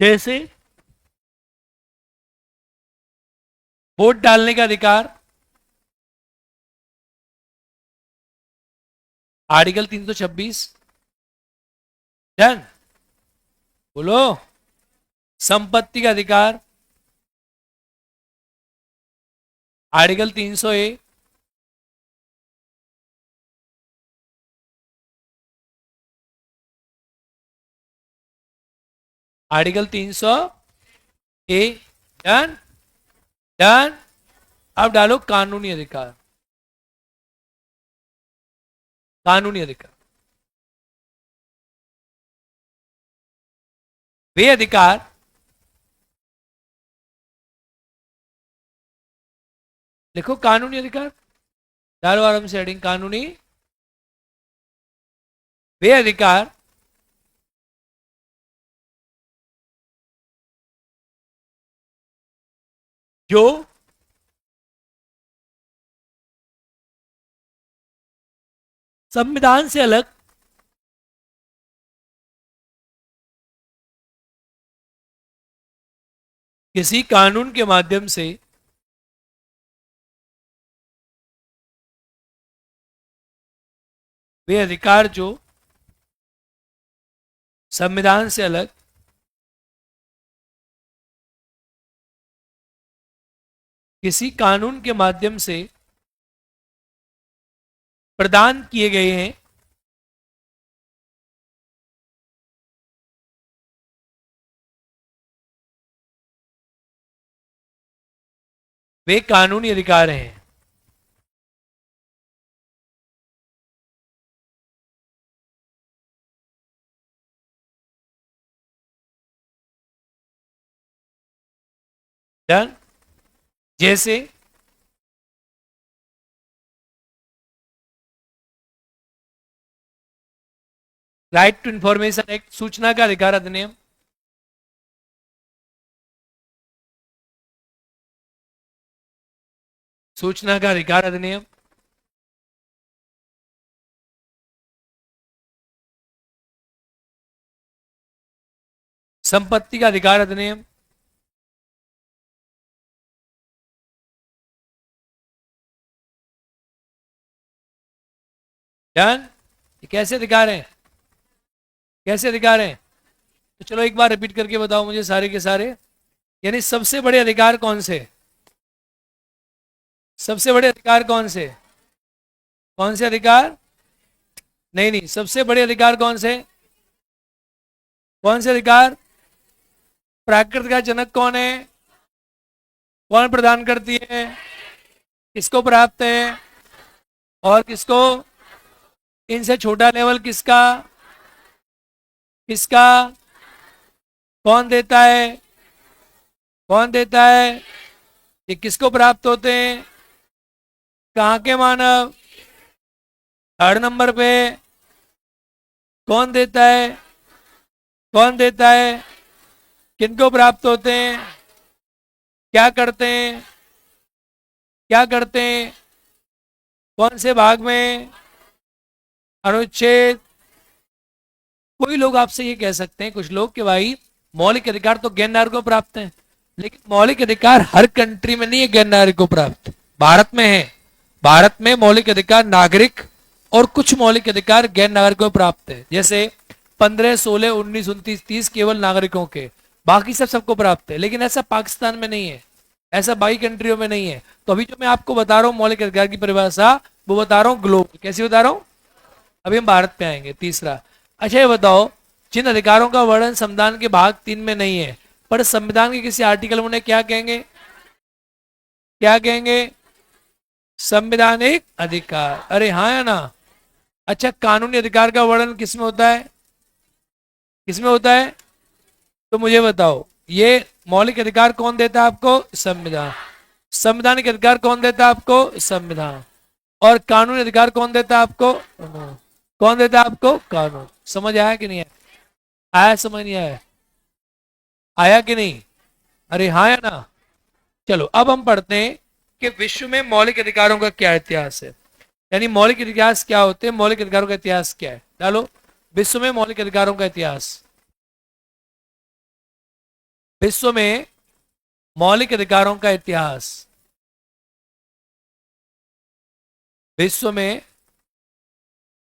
जैसे वोट डालने का अधिकार, आर्टिकल 326। डन। बोलो। संपत्ति का अधिकार, आर्टिकल 300 ए। आर्टिकल 300 ए। डन। डन। अब डालो कानूनी अधिकार। कानूनी अधिकार वे अधिकार लिखो, कानूनी अधिकार डालो आराम से हेडिंग कानूनी। वे अधिकार जो संविधान से अलग किसी कानून के माध्यम से वे अधिकार जो संविधान से अलग किसी कानून के माध्यम से प्रदान किए गए हैं, वे कानूनी अधिकार हैं। डन। जैसे राइट टू इंफॉर्मेशन एक्ट, सूचना का अधिकार अधिनियम, सूचना का अधिकार अधिनियम, संपत्ति का अधिकार अधिनियम, डन। ये कैसे अधिकार हैं? कैसे अधिकार हैं? तो चलो एक बार रिपीट करके बताओ मुझे सारे के सारे। यानी सबसे बड़े अधिकार कौन से? सबसे बड़े अधिकार कौन से? कौन से अधिकार? नहीं नहीं, सबसे बड़े अधिकार कौन से? कौन से अधिकार? प्राकृत का जनक कौन है? कौन प्रदान करती है? किसको प्राप्त है और किसको? इनसे छोटा लेवल किसका? किसका? कौन देता है? कौन देता है? ये किसको प्राप्त होते हैं? कहाँ के मानव? थर्ड नंबर पे कौन देता है? कौन देता है? किनको प्राप्त होते हैं? क्या करते हैं? क्या करते हैं? कौन से भाग में? अनुच्छेद। कोई लोग आपसे ये कह सकते हैं, कुछ लोग, कि भाई मौलिक अधिकार तो गैर नागरिकों को प्राप्त है, लेकिन मौलिक अधिकार हर कंट्री में नहीं है गैर नागरिकों को प्राप्त, भारत में है। भारत में मौलिक अधिकार नागरिक और कुछ मौलिक अधिकार गैर नागरिकों को प्राप्त है। जैसे 15, 16, 19, 29, 30 केवल नागरिकों के, बाकी सब सबको प्राप्त है। लेकिन ऐसा पाकिस्तान में नहीं है, ऐसा बाकी कंट्रियों में नहीं है। तो अभी जो मैं आपको बता रहा हूँ मौलिक अधिकार की परिभाषा, वो बता रहा हूँ ग्लोबल। कैसी बता रहा हूँ? अभी हम भारत पे आएंगे। तीसरा, अच्छा ये बताओ, जिन अधिकारों का वर्णन संविधान के भाग 3 में नहीं है पर संविधान के किसी आर्टिकल में, उन्हें क्या कहेंगे? क्या कहेंगे? संवैधानिक अधिकार। अरे हाँ या ना? अच्छा, कानूनी अधिकार का वर्णन किसमें होता है? किसमें होता है? तो मुझे बताओ, ये मौलिक अधिकार कौन देता है आपको? संविधान। संवैधानिक अधिकार कौन देता है आपको? संविधान। और कानूनी अधिकार कौन देता है आपको? कौन देता है आपको? कानून। समझ आया कि नहीं आया? आया समझ नहीं आया? आया कि नहीं? अरे हाँ या ना? चलो अब हम पढ़ते हैं कि विश्व में मौलिक अधिकारों का क्या इतिहास है, यानी मौलिक इतिहास क्या होते हैं, मौलिक अधिकारों का इतिहास क्या है। डालो, विश्व में मौलिक अधिकारों का इतिहास। विश्व में मौलिक अधिकारों का इतिहास। विश्व में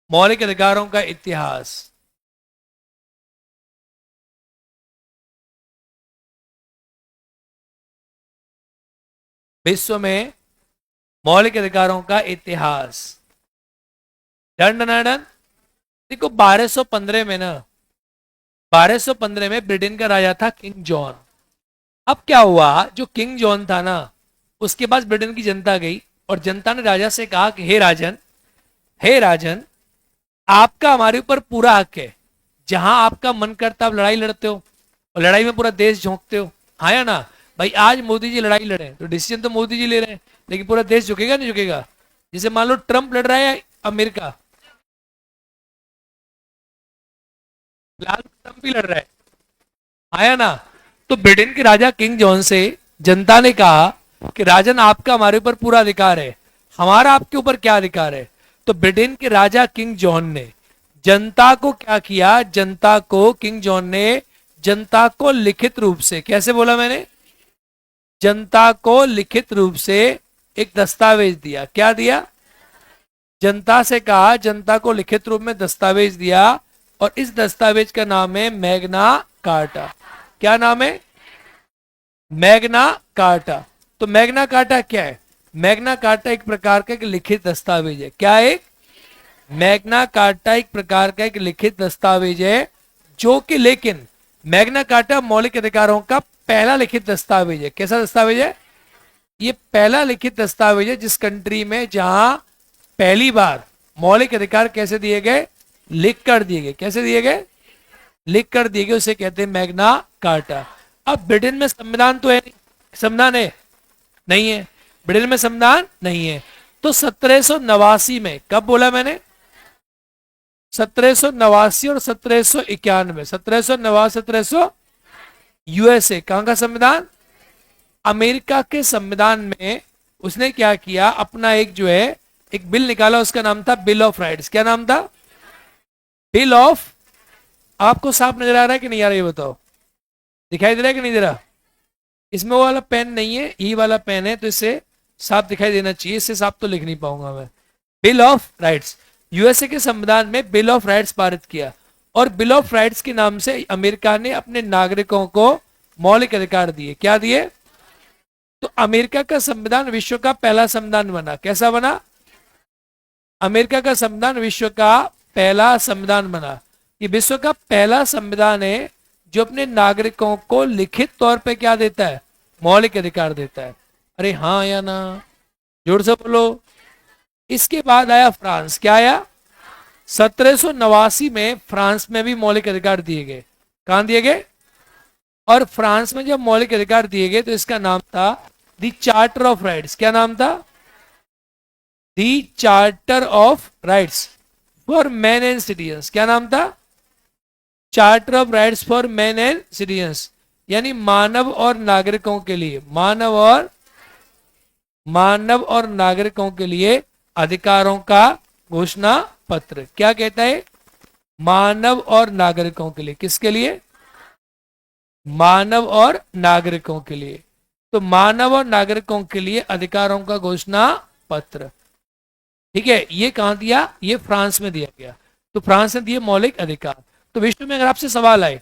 मौलिक अधिकारों का इतिहास। विश्व में मौलिक अधिकारों का इतिहास। Done done done. देखो 1215 में ना, 1215 में ब्रिटेन का राजा था किंग जॉन। अब क्या हुआ, जो किंग जॉन था ना, उसके पास ब्रिटेन की जनता गई और जनता ने राजा से कहा कि हे राजन, हे राजन, आपका हमारे ऊपर पूरा हक है। जहां आपका मन करता आप लड़ाई लड़ते हो और लड़ाई में पूरा देश झोंकते हो, हाँ या ना? भाई आज मोदी जी लड़ाई लड़े तो डिसीजन तो मोदी जी ले रहे हैं, लेकिन पूरा देश झुकेगा नहीं झुकेगा? जैसे मान लो ट्रंप लड़ रहा है अमेरिका, फिलहाल ट्रंप ही लड़ रहा है, आया ना? तो ब्रिटेन के राजा किंग जॉन से जनता ने कहा कि राजन आपका हमारे ऊपर पूरा अधिकार है, हमारा आपके ऊपर क्या अधिकार है? तो ब्रिटेन के राजा किंग जॉन ने जनता को क्या किया, जनता को, किंग जॉन ने जनता को लिखित रूप से, कैसे बोला मैंने? जनता को लिखित रूप से एक दस्तावेज दिया। क्या दिया? जनता से कहा, जनता को लिखित रूप में दस्तावेज दिया, और इस दस्तावेज का नाम है मैग्ना कार्टा। क्या नाम है? Magna carta. तो मैग्ना कार्टा क्या है? मैग्ना कार्टा एक प्रकार का एक लिखित दस्तावेज है। क्या है? मैग्ना कार्टा एक प्रकार का एक लिखित दस्तावेज है, जो कि, लेकिन मैग्ना कार्टा मौलिक अधिकारों का पहला लिखित दस्तावेज है। कैसा दस्तावेज है? ये पहला लिखित दस्तावेज है जिस कंट्री में, जहां पहली बार मौलिक अधिकार कैसे दिए गए? लिख कर दिए गए। कैसे दिए गए? लिख कर दिए गए, उसे कहते हैं मैग्ना कार्टा। अब ब्रिटेन में संविधान तो है नहीं, संविधान है? नहीं है। ब्रिटेन में संविधान नहीं है। तो 1789 में, कब बोला मैंने? 1789 और 1791। 1789, 1700, यूएसए। कहां का संविधान? अमेरिका के संविधान में उसने क्या किया, अपना एक जो है एक बिल निकाला, उसका नाम था बिल ऑफ राइट्स। क्या नाम था? Bill of. आपको साफ नजर आ रहा है कि नहीं आ रहा, ये बताओ। दिखाई दे रहा है कि नहीं दे रहा? इसमें वो वाला पेन नहीं है, यही वाला पेन है, तो इससे साफ दिखाई देना चाहिए, इससे साफ तो लिख नहीं पाऊंगा मैं। बिल ऑफ राइट्स, यूएसए के संविधान में बिल ऑफ राइट्स पारित किया, और बिल ऑफ राइट्स के नाम से अमेरिका ने अपने नागरिकों को मौलिक अधिकार दिए। क्या दिए? तो अमेरिका का संविधान विश्व का पहला संविधान बना। कैसा बना? अमेरिका का संविधान विश्व का पहला संविधान बना। ये विश्व का पहला संविधान है जो अपने नागरिकों को लिखित तौर पे क्या देता है? मौलिक अधिकार देता है। अरे हाँ या ना? जोर से बोलो। इसके बाद आया फ्रांस। क्या आया? 1789 में फ्रांस में भी मौलिक अधिकार दिए गए। कहां दिए गए? और फ्रांस में जब मौलिक अधिकार दिए गए तो इसका नाम था दी चार्टर ऑफ राइट्स। क्या नाम था? The charter of rights for man and citizens. क्या नाम था? Charter of rights for man and citizens, यानी मानव और नागरिकों के लिए, मानव और नागरिकों के लिए अधिकारों का घोषणा पत्र। क्या कहता है? मानव और नागरिकों के लिए। किसके लिए? मानव और नागरिकों के लिए। तो मानव और नागरिकों के लिए अधिकारों का घोषणा पत्र, ठीक है। ये कहां दिया? ये फ्रांस में दिया गया। तो फ्रांस ने दिए मौलिक अधिकार। तो विश्व में अगर आपसे सवाल आए,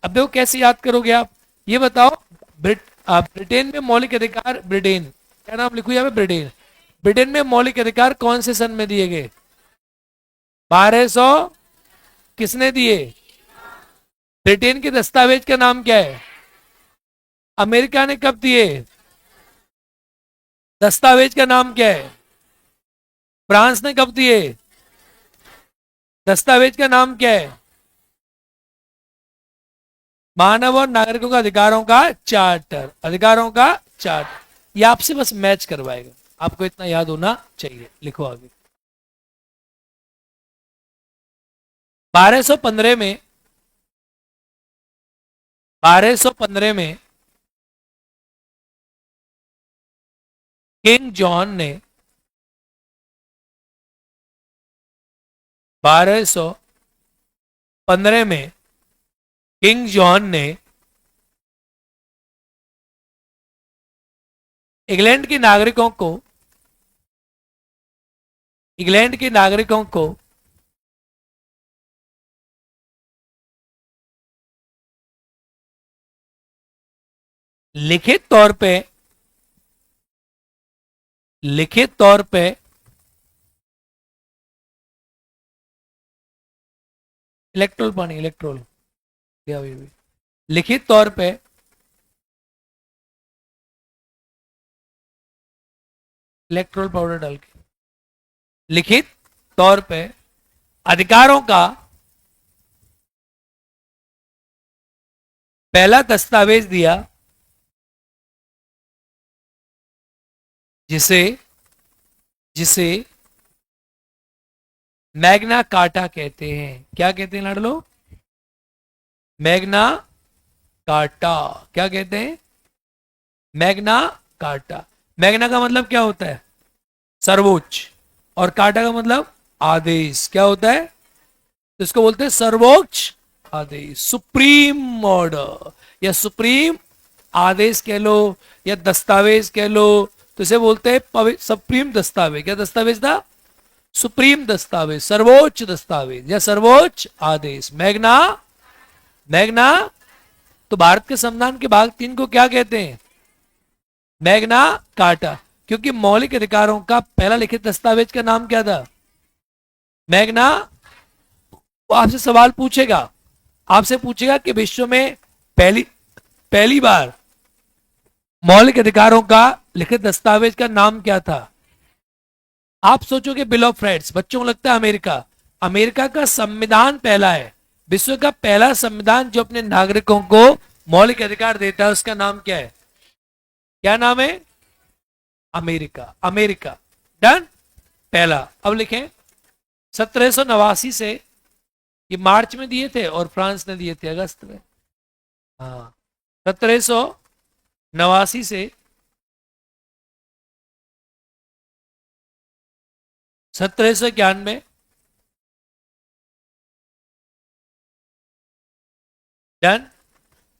अब देखो कैसे याद करोगे आप, ये बताओ। ब्रिटेन में मौलिक अधिकार, ब्रिटेन, क्या नाम लिखू यहाँ पे? ब्रिटेन। ब्रिटेन में मौलिक अधिकार कौन से सन में दिए गए? 1200। किसने दिए? ब्रिटेन के दस्तावेज का नाम क्या है? अमेरिका ने कब दिए? दस्तावेज का नाम क्या है? फ्रांस ने कब दिए? दस्तावेज का नाम क्या है? मानव और नागरिकों का अधिकारों का चार्टर। अधिकारों का चार्टर। ये आपसे बस मैच करवाएगा, आपको इतना याद होना चाहिए। लिखो आगे। 1215 में 1215 में किंग जॉन ने 1215 में किंग जॉन ने इंग्लैंड के नागरिकों को इंग्लैंड के नागरिकों को लिखित तौर पे लिखित तौर पे इलेक्ट्रोल पानी इलेक्ट्रोल क्या हुई हुई? लिखित तौर पे इलेक्ट्रोल पाउडर डाल के लिखित तौर पे अधिकारों का पहला दस्तावेज दिया, जिसे जिसे मैग्ना कार्टा कहते हैं। क्या कहते हैं लाडलो? Magna Carta. क्या कहते हैं? Magna carta. मैग्ना का मतलब क्या होता है? सर्वोच्च। और कार्टा का मतलब आदेश। क्या होता है? तो इसको बोलते हैं सर्वोच्च आदेश, सुप्रीम ऑर्डर या सुप्रीम आदेश कह लो या दस्तावेज कह लो, तो इसे बोलते हैं सुप्रीम दस्तावेज। क्या दस्तावेज था? सुप्रीम दस्तावेज, सर्वोच्च दस्तावेज या सर्वोच्च आदेश। मैग्ना मैग्ना तो भारत के संविधान के भाग 3 को क्या कहते हैं? Magna carta. क्योंकि मौलिक अधिकारों का पहला लिखित दस्तावेज का नाम क्या था? मैग्ना। वो आपसे सवाल पूछेगा, आपसे पूछेगा कि विश्व में पहली पहली बार मौलिक अधिकारों का लिखित दस्तावेज का नाम क्या था? आप सोचोगे बिल ऑफ राइट्स, बच्चों को लगता है अमेरिका। अमेरिका का संविधान पहला है। विश्व का पहला संविधान जो अपने नागरिकों को मौलिक अधिकार देता है, उसका नाम क्या है? क्या नाम है? अमेरिका। अमेरिका। डन। पहला। अब लिखें 1789 से, ये मार्च में दिए थे और फ्रांस ने दिए थे अगस्त में। हाँ, 1789 से 1791। डन।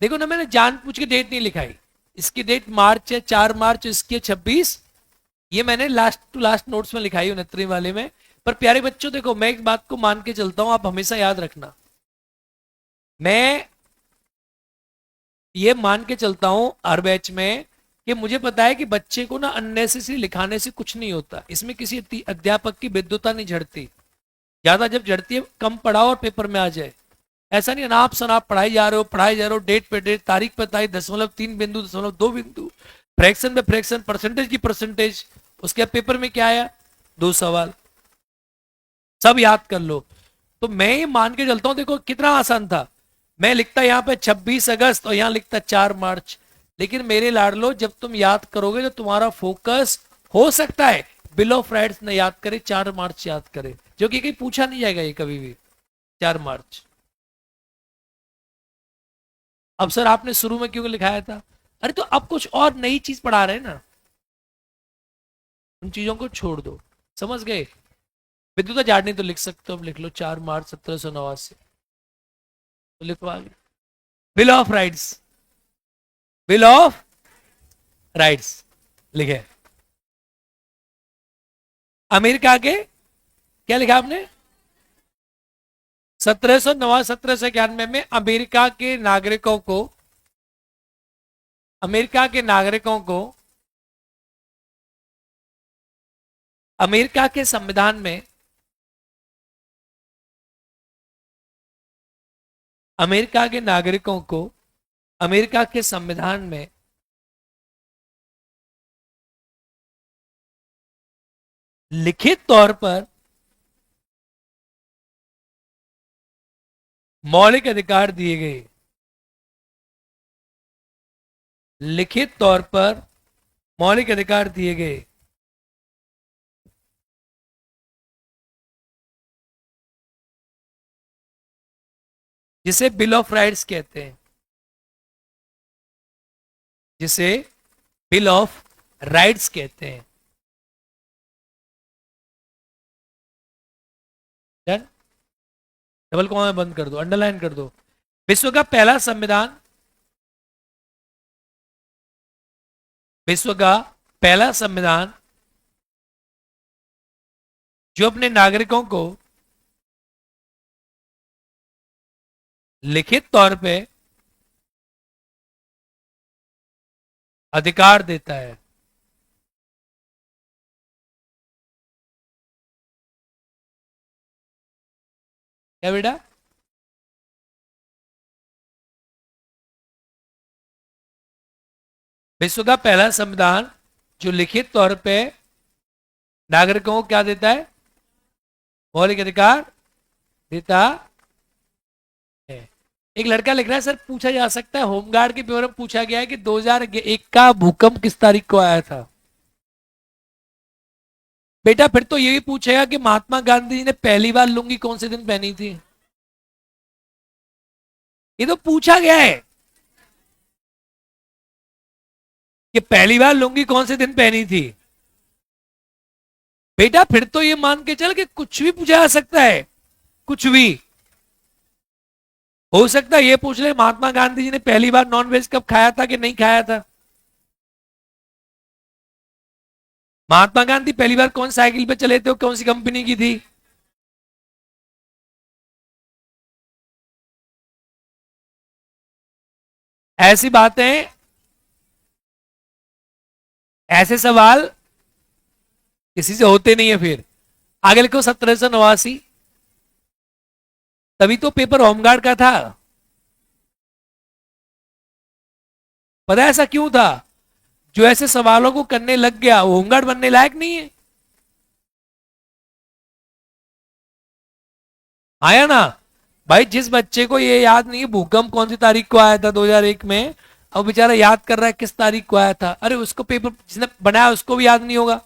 देखो ना, मैंने जान पूछ के डेट नहीं लिखाई। इसकी डेट मार्च है, 4 मार्च, इसकी है 26। ये मैंने लास्ट टू लास्ट नोट्स में लिखाई 69 वाले में। पर प्यारे बच्चों देखो, मैं एक बात को मान के चलता हूं, आप हमेशा याद रखना। मैं ये मान के चलता हूं हर बैच में कि मुझे पता है कि बच्चे को ना अननेसेसरी लिखाने से कुछ नहीं होता। इसमें किसी अध्यापक की विद्वता नहीं झड़ती। ज्यादा जब झड़ती है, कम पढ़ाओ और पेपर में आ जाए। ऐसा नहीं अनाप शनाप पढ़ाई जा रहे हो, पढ़ाई जा रहे हो, डेट पे डेट, तारीख पे तारीख, 0.3 बिंदु, 0.2 बिंदु, फ्रैक्शन पे फ्रैक्शन, परसेंटेज की परसेंटेज। उसके पेपर में क्या आया? 2 सवाल। सब याद कर लो। तो मैं ये मान के चलता हूं, देखो कितना आसान था। मैं लिखता यहाँ पे 26 अगस्त और यहाँ लिखता 4 मार्च। लेकिन मेरे लाडलो, जब तुम याद करोगे तो तुम्हारा फोकस हो सकता है बिल ऑफ राइट्स न याद करे, 4 मार्च याद करे, जो कि कहीं पूछा नहीं जाएगा ये कभी भी। 4 मार्च। अब सर आपने शुरू में क्यों लिखाया था? अरे तो अब कुछ और नई चीज पढ़ा रहे हैं ना, उन चीजों को छोड़ दो। समझ गए? विद्युत जाड़नी तो लिख सकते हो, अब लिख लो 4 मार्च 1789। तो लिखो आगे। Bill of rights. Bill of rights लिखे। अमेरिका के क्या लिखा आपने? 1791 में अमेरिका के नागरिकों को अमेरिका के संविधान में अमेरिका के नागरिकों को अमेरिका के संविधान में लिखित तौर पर मौलिक अधिकार दिए गए। लिखित तौर पर मौलिक अधिकार दिए गए, जिसे बिल ऑफ राइट्स कहते हैं, जिसे बिल ऑफ राइट्स कहते हैं। डन। डबल कॉमा बंद कर दो, अंडरलाइन कर दो। विश्व का पहला संविधान, विश्व का पहला संविधान जो अपने नागरिकों को लिखित तौर पे अधिकार देता है। क्या बेटा? विश्व का पहला संविधान जो लिखित तौर पे नागरिकों को क्या देता है? मौलिक अधिकार देता है। एक लड़का लिख रहा है, सर पूछा जा सकता है, होमगार्ड के पेपर में पूछा गया है कि 2001 का भूकंप किस तारीख को आया था। बेटा फिर तो ये भी पूछेगा कि महात्मा गांधी जी ने पहली बार लुंगी कौन से दिन पहनी थी। ये तो पूछा गया है कि पहली बार लुंगी कौन से दिन पहनी थी। बेटा फिर तो ये मान के चल कि कुछ भी पूछा जा सकता है, कुछ भी हो सकता है। ये पूछ ले महात्मा गांधी जी ने पहली बार नॉन वेज कब खाया था कि नहीं खाया था। महात्मा गांधी पहली बार कौन साइकिल पे चले थे, कौन सी कंपनी की थी। ऐसी बातें, ऐसे सवाल किसी से होते नहीं है। फिर आगे लिखो 1789। तभी तो पेपर होमगार्ड का था। पता है ऐसा क्यों था? जो ऐसे सवालों को करने लग गया वो होमगार्ड बनने लायक नहीं है। आया ना भाई? जिस बच्चे को ये याद नहीं है भूकंप कौन सी तारीख को आया था 2001 में, अब बेचारा याद कर रहा है किस तारीख को आया था। अरे उसको पेपर जिसने बनाया उसको भी याद नहीं होगा।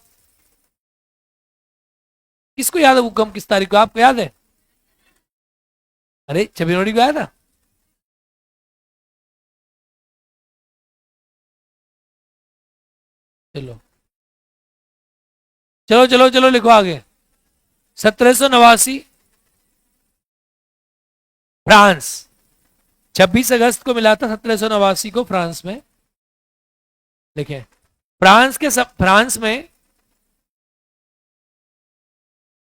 किसको याद है भूकंप किस तारीख को? आपको याद है? अरे 26 जनवरी को आया था। चलो चलो चलो चलो लिखो आगे। 1789 फ्रांस, 26 अगस्त को मिला था 1789 को फ्रांस में। लिखे फ्रांस में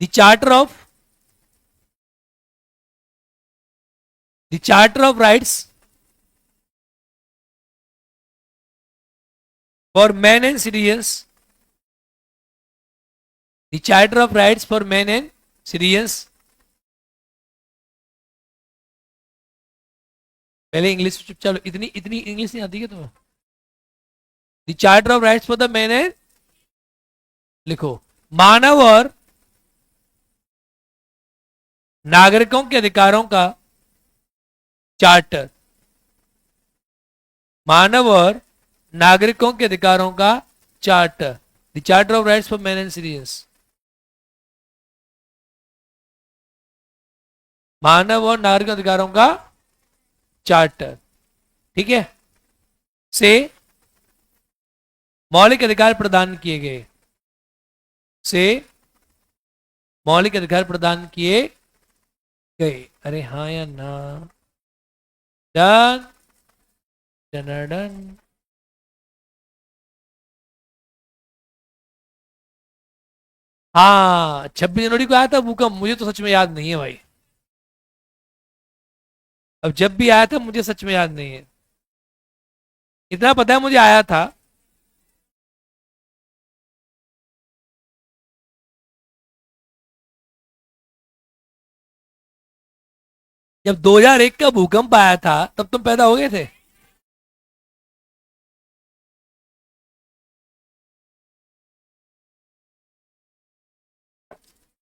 the charter of rights for man and citizens, the charter of rights for man and citizens. पहले इंग्लिश चुपचाप, इतनी इतनी इंग्लिश नहीं आती है तुम्हें? The charter of rights for the man and, लिखो मानव और नागरिकों के अधिकारों का चार्टर, मानव और नागरिकों के अधिकारों का charter, the charter of rights for man and citizens. मानव और नागरिक अधिकारों का चार्टर, ठीक है, से मौलिक अधिकार प्रदान किए गए, से मौलिक अधिकार प्रदान किए गए। अरे हाँ या ना? Done done done. हाँ 26 जनवरी को आया था भूकंप, मुझे तो सच में याद नहीं है भाई। अब जब भी आया था मुझे सच में याद नहीं है। इतना पता है मुझे आया था। जब 2001 का भूकंप आया था तब तुम पैदा हो गए थे।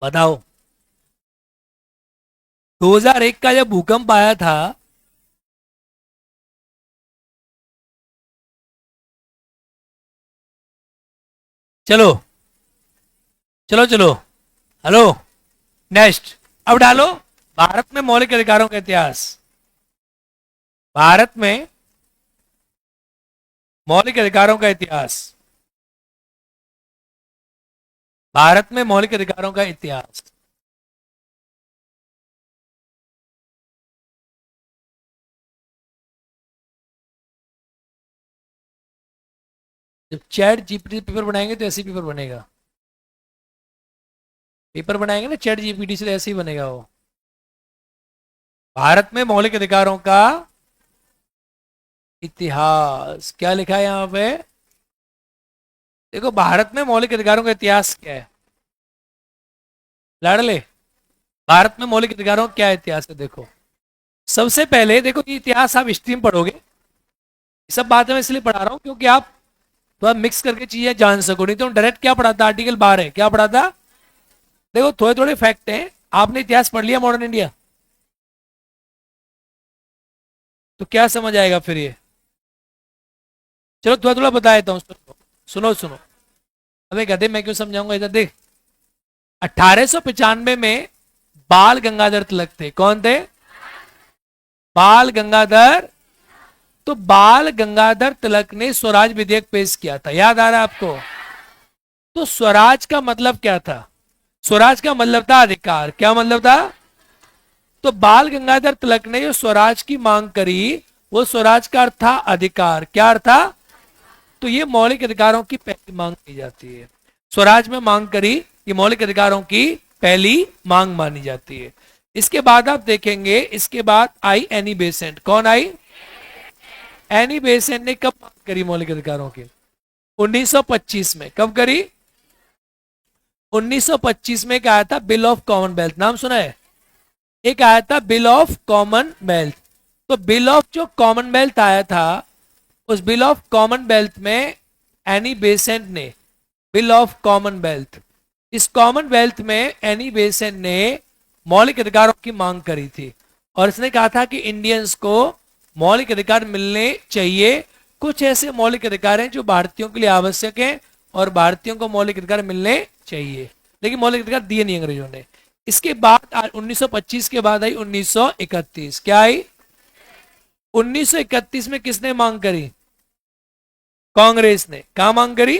बताओ 2001 का जब भूकंप आया था चलो चलो चलो, हेलो, नेक्स्ट। अब डालो भारत में मौलिक अधिकारों का इतिहास। भारत में मौलिक अधिकारों का इतिहास। भारत में मौलिक अधिकारों का इतिहास। जब चैट जीपीटी पेपर बनाएंगे तो ऐसे ही पेपर बनेगा। पेपर बनाएंगे ना चैट जीपीटी से, ऐसे ही बनेगा वो। भारत में मौलिक अधिकारों का इतिहास क्या लिखा है यहां पे? देखो भारत में मौलिक अधिकारों का इतिहास क्या है लाडले? भारत में मौलिक अधिकारों का क्या इतिहास है? देखो सबसे पहले देखो, ये इतिहास आप हिस्ट्री में पढ़ोगे। ये सब बातें मैं इसलिए पढ़ा रहा हूं क्योंकि आप थोड़ा मिक्स करके चीजें जान सको, नहीं तो डायरेक्ट क्या पढ़ा था, आर्टिकल 12 है, क्या पढ़ा था? देखो थोड़े थोड़े फैक्ट हैं। आपने इतिहास पढ़ लिया मॉडर्न इंडिया, तो क्या समझ आएगा फिर ये? चलो थोड़ा थोड़ा बता देता हूँ, सुनो सुनो सुनो। अबे गधे, मैं क्यों समझाऊंगा, इधर देख। 1895 में बाल गंगाधर तिलक थे। कौन थे? बाल गंगाधर। तो बाल गंगाधर तिलक ने स्वराज विधेयक पेश किया था, याद आ रहा है आपको? तो स्वराज का मतलब क्या था? स्वराज का मतलब था अधिकार। क्या मतलब था? तो बाल गंगाधर तिलक ने जो स्वराज की मांग करी, वो स्वराज का अर्थ था अधिकार। क्या अर्थ था? तो ये मौलिक अधिकारों की पहली मांग की जाती है। स्वराज में मांग करी, ये मौलिक अधिकारों की पहली मांग मानी जाती है। इसके बाद आप देखेंगे, इसके बाद आई एनी बेसेंट। कौन आई? एनी बेसेंट ने कब मांग करी मौलिक अधिकारों की? 1925 में। कब करी? 1925 में क्या आया था? Bill of Commonwealth. नाम सुना है? एक आया था बिल ऑफ कॉमनवेल्थ। तो बिल ऑफ जो कॉमनवेल्थ आया था, उस बिल ऑफ कॉमनवेल्थ में एनी बेसेंट ने, बिल ऑफ कॉमनवेल्थ, इस कॉमनवेल्थ में एनी बेसेंट ने मौलिक अधिकारों की मांग करी थी। और इसने कहा था कि इंडियंस को मौलिक अधिकार मिलने चाहिए। कुछ ऐसे मौलिक अधिकार हैं जो भारतीयों के लिए आवश्यक हैं और भारतीयों को मौलिक अधिकार मिलने चाहिए, लेकिन मौलिक अधिकार दिए नहीं अंग्रेजों ने। इसके बाद 1925 के बाद आई 1931। क्या आई? 1931 में किसने मांग करी? कांग्रेस ने। कहा मांग करी?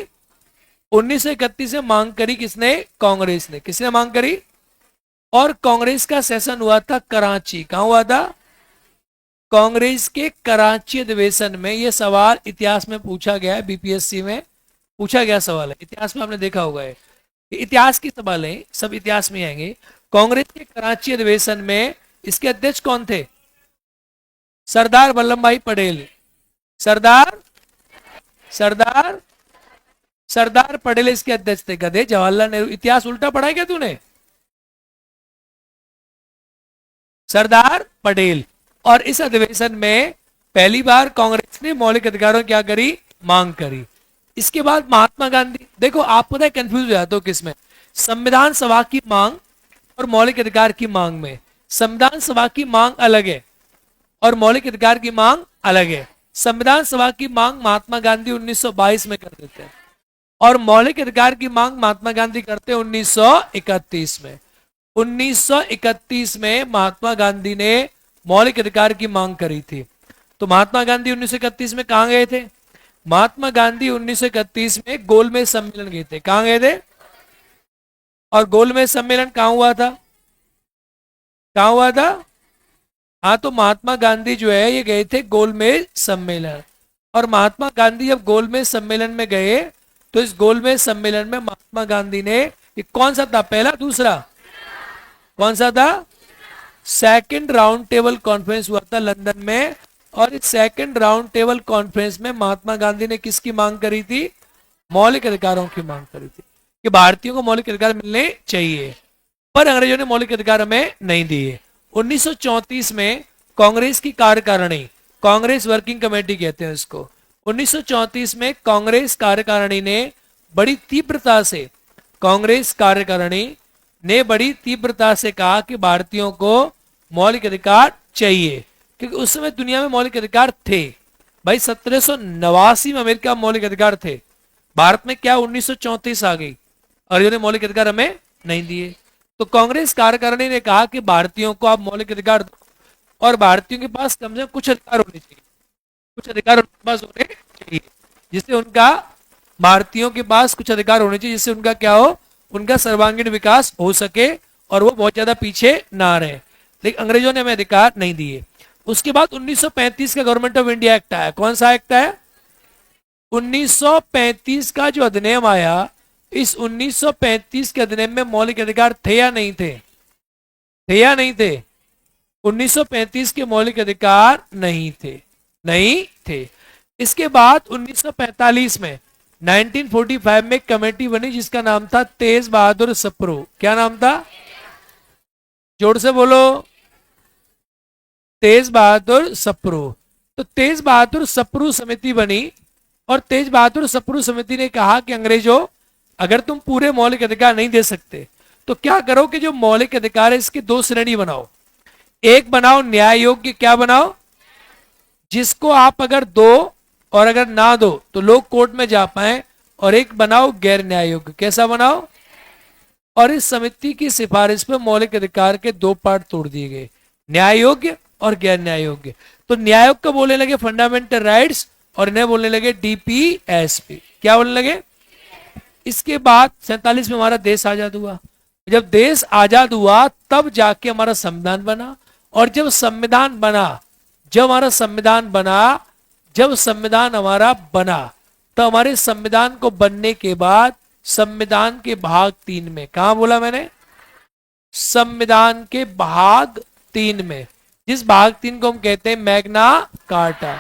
1931 में मांग करी किसने? कांग्रेस ने। किसने मांग करी? और कांग्रेस का सेशन हुआ था कराची। कहां हुआ था? कांग्रेस के कराची अधिवेशन में। यह सवाल इतिहास में पूछा गया है, बीपीएससी में पूछा गया सवाल है, इतिहास में आपने देखा होगा है। इतिहास की सवाल है, सब इतिहास में आएंगे। कांग्रेस के कराची अधिवेशन में इसके अध्यक्ष कौन थे? सरदार वल्लभ भाई पटेल। सरदार सरदार सरदार पटेल इसके अध्यक्ष थे। गधे, जवाहरलाल नेहरू। इतिहास उल्टा पढ़ा है क्या तूने? सरदार पटेल। और इस अधिवेशन में पहली बार कांग्रेस ने मौलिक अधिकारों क्या करी? मांग करी। इसके बाद महात्मा गांधी। देखो आप पता है कंफ्यूज हो जाते हो किसमें, संविधान सभा की मांग और मौलिक अधिकार की मांग में। संविधान सभा की मांग अलग है और मौलिक अधिकार की मांग अलग है। संविधान सभा की मांग महात्मा गांधी 1922 में कर देते हैं और मौलिक अधिकार की मांग महात्मा गांधी करते हैं 1931 में। 1931 में महात्मा गांधी ने मौलिक अधिकार की मांग करी थी। तो महात्मा गांधी 1931 में कहां गए थे? महात्मा गांधी 1931 में गोलमेज सम्मेलन गए थे। कहां गए थे? और गोलमेज सम्मेलन कहां हुआ था? कहां हुआ था? हाँ, तो महात्मा गांधी जो है ये गए थे गोलमेज सम्मेलन। और महात्मा गांधी जब गोलमेज सम्मेलन में गए, तो इस गोलमेज सम्मेलन में महात्मा गांधी ने, ये कौन सा था, पहला दूसरा? कौन सा था? सेकंड राउंड टेबल कॉन्फ्रेंस हुआ था लंदन में। और इस सेकंड राउंड टेबल कॉन्फ्रेंस में महात्मा गांधी ने किसकी मांग करी थी? मौलिक अधिकारों की मांग करी थी कि भारतीयों को मौलिक अधिकार मिलने चाहिए, पर अंग्रेजों ने मौलिक अधिकार हमें नहीं दिए। 1934 में कांग्रेस की कार्यकारिणी, कांग्रेस वर्किंग कमेटी कहते हैं इसको, 1934 में कांग्रेस कार्यकारिणी ने बड़ी तीव्रता से, कांग्रेस कार्यकारिणी ने बड़ी तीव्रता से कहा कि भारतीयों को मौलिक अधिकार चाहिए, क्योंकि उस समय दुनिया में मौलिक अधिकार थे। भाई 1789 में अमेरिका में मौलिक अधिकार थे, भारत में क्या 1934 आ गई और इन्होंने मौलिक अधिकार हमें नहीं दिए। तो कांग्रेस कार्यकारिणी ने कहा कि भारतीयों को आप मौलिक अधिकार दो और भारतीयों के पास कम से कम कुछ अधिकार होने चाहिए, कुछ अधिकार उनके पास होने चाहिए जिससे उनका, भारतीयों के पास कुछ अधिकार होने चाहिए जिससे उनका क्या हो, उनका सर्वांगीण विकास हो सके और वो बहुत ज्यादा पीछे ना रहे। लेकिन अंग्रेजों ने हमें अधिकार नहीं दिए। उसके बाद 1935 का गवर्नमेंट ऑफ इंडिया एक्ट आया। कौन सा एक्ट है? 1935 का जो अधिनियम आया, इस 1935 के अधिनियम में मौलिक अधिकार थे या नहीं थे? थे या नहीं थे? 1935 के मौलिक अधिकार नहीं थे, नहीं थे। इसके बाद 1945 में, 1945 में एक कमेटी बनी जिसका नाम था तेज बहादुर सप्रू। क्या नाम था? जोर से बोलो। तेज बहादुर सप्रू। तो तेज बहादुर सप्रू समिति बनी और तेज बहादुर सप्रू समिति ने कहा कि अंग्रेजों, अगर तुम पूरे मौलिक अधिकार नहीं दे सकते तो क्या करो कि जो मौलिक अधिकार है इसकी दो श्रेणी बनाओ। एक बनाओ न्याय योग्य, क्या बनाओ? जिसको आप अगर दो और अगर ना दो तो लोग कोर्ट में जा पाए। और एक बनाओ गैर न्याय योग्य। कैसा बनाओ? और इस समिति की सिफारिश पे मौलिक अधिकार के दो पार्ट तोड़ दिए गए, न्याय योग्य और गैर न्याय योग्य। तो न्याय को बोलने लगे फंडामेंटल राइट्स और इन्हें बोलने लगे डीपीएसपी। क्या बोलने लगे? इसके बाद 47 में हमारा देश आजाद हुआ। जब देश आजाद हुआ तब जाके हमारा संविधान बना। और जब संविधान बना, जब हमारा संविधान बना, जब संविधान हमारा बना, तो हमारे संविधान को बनने के बाद संविधान के भाग 3 में, कहा बोला मैंने? संविधान के भाग 3 में, जिस भाग 3 को हम कहते हैं मैग्ना कार्टा।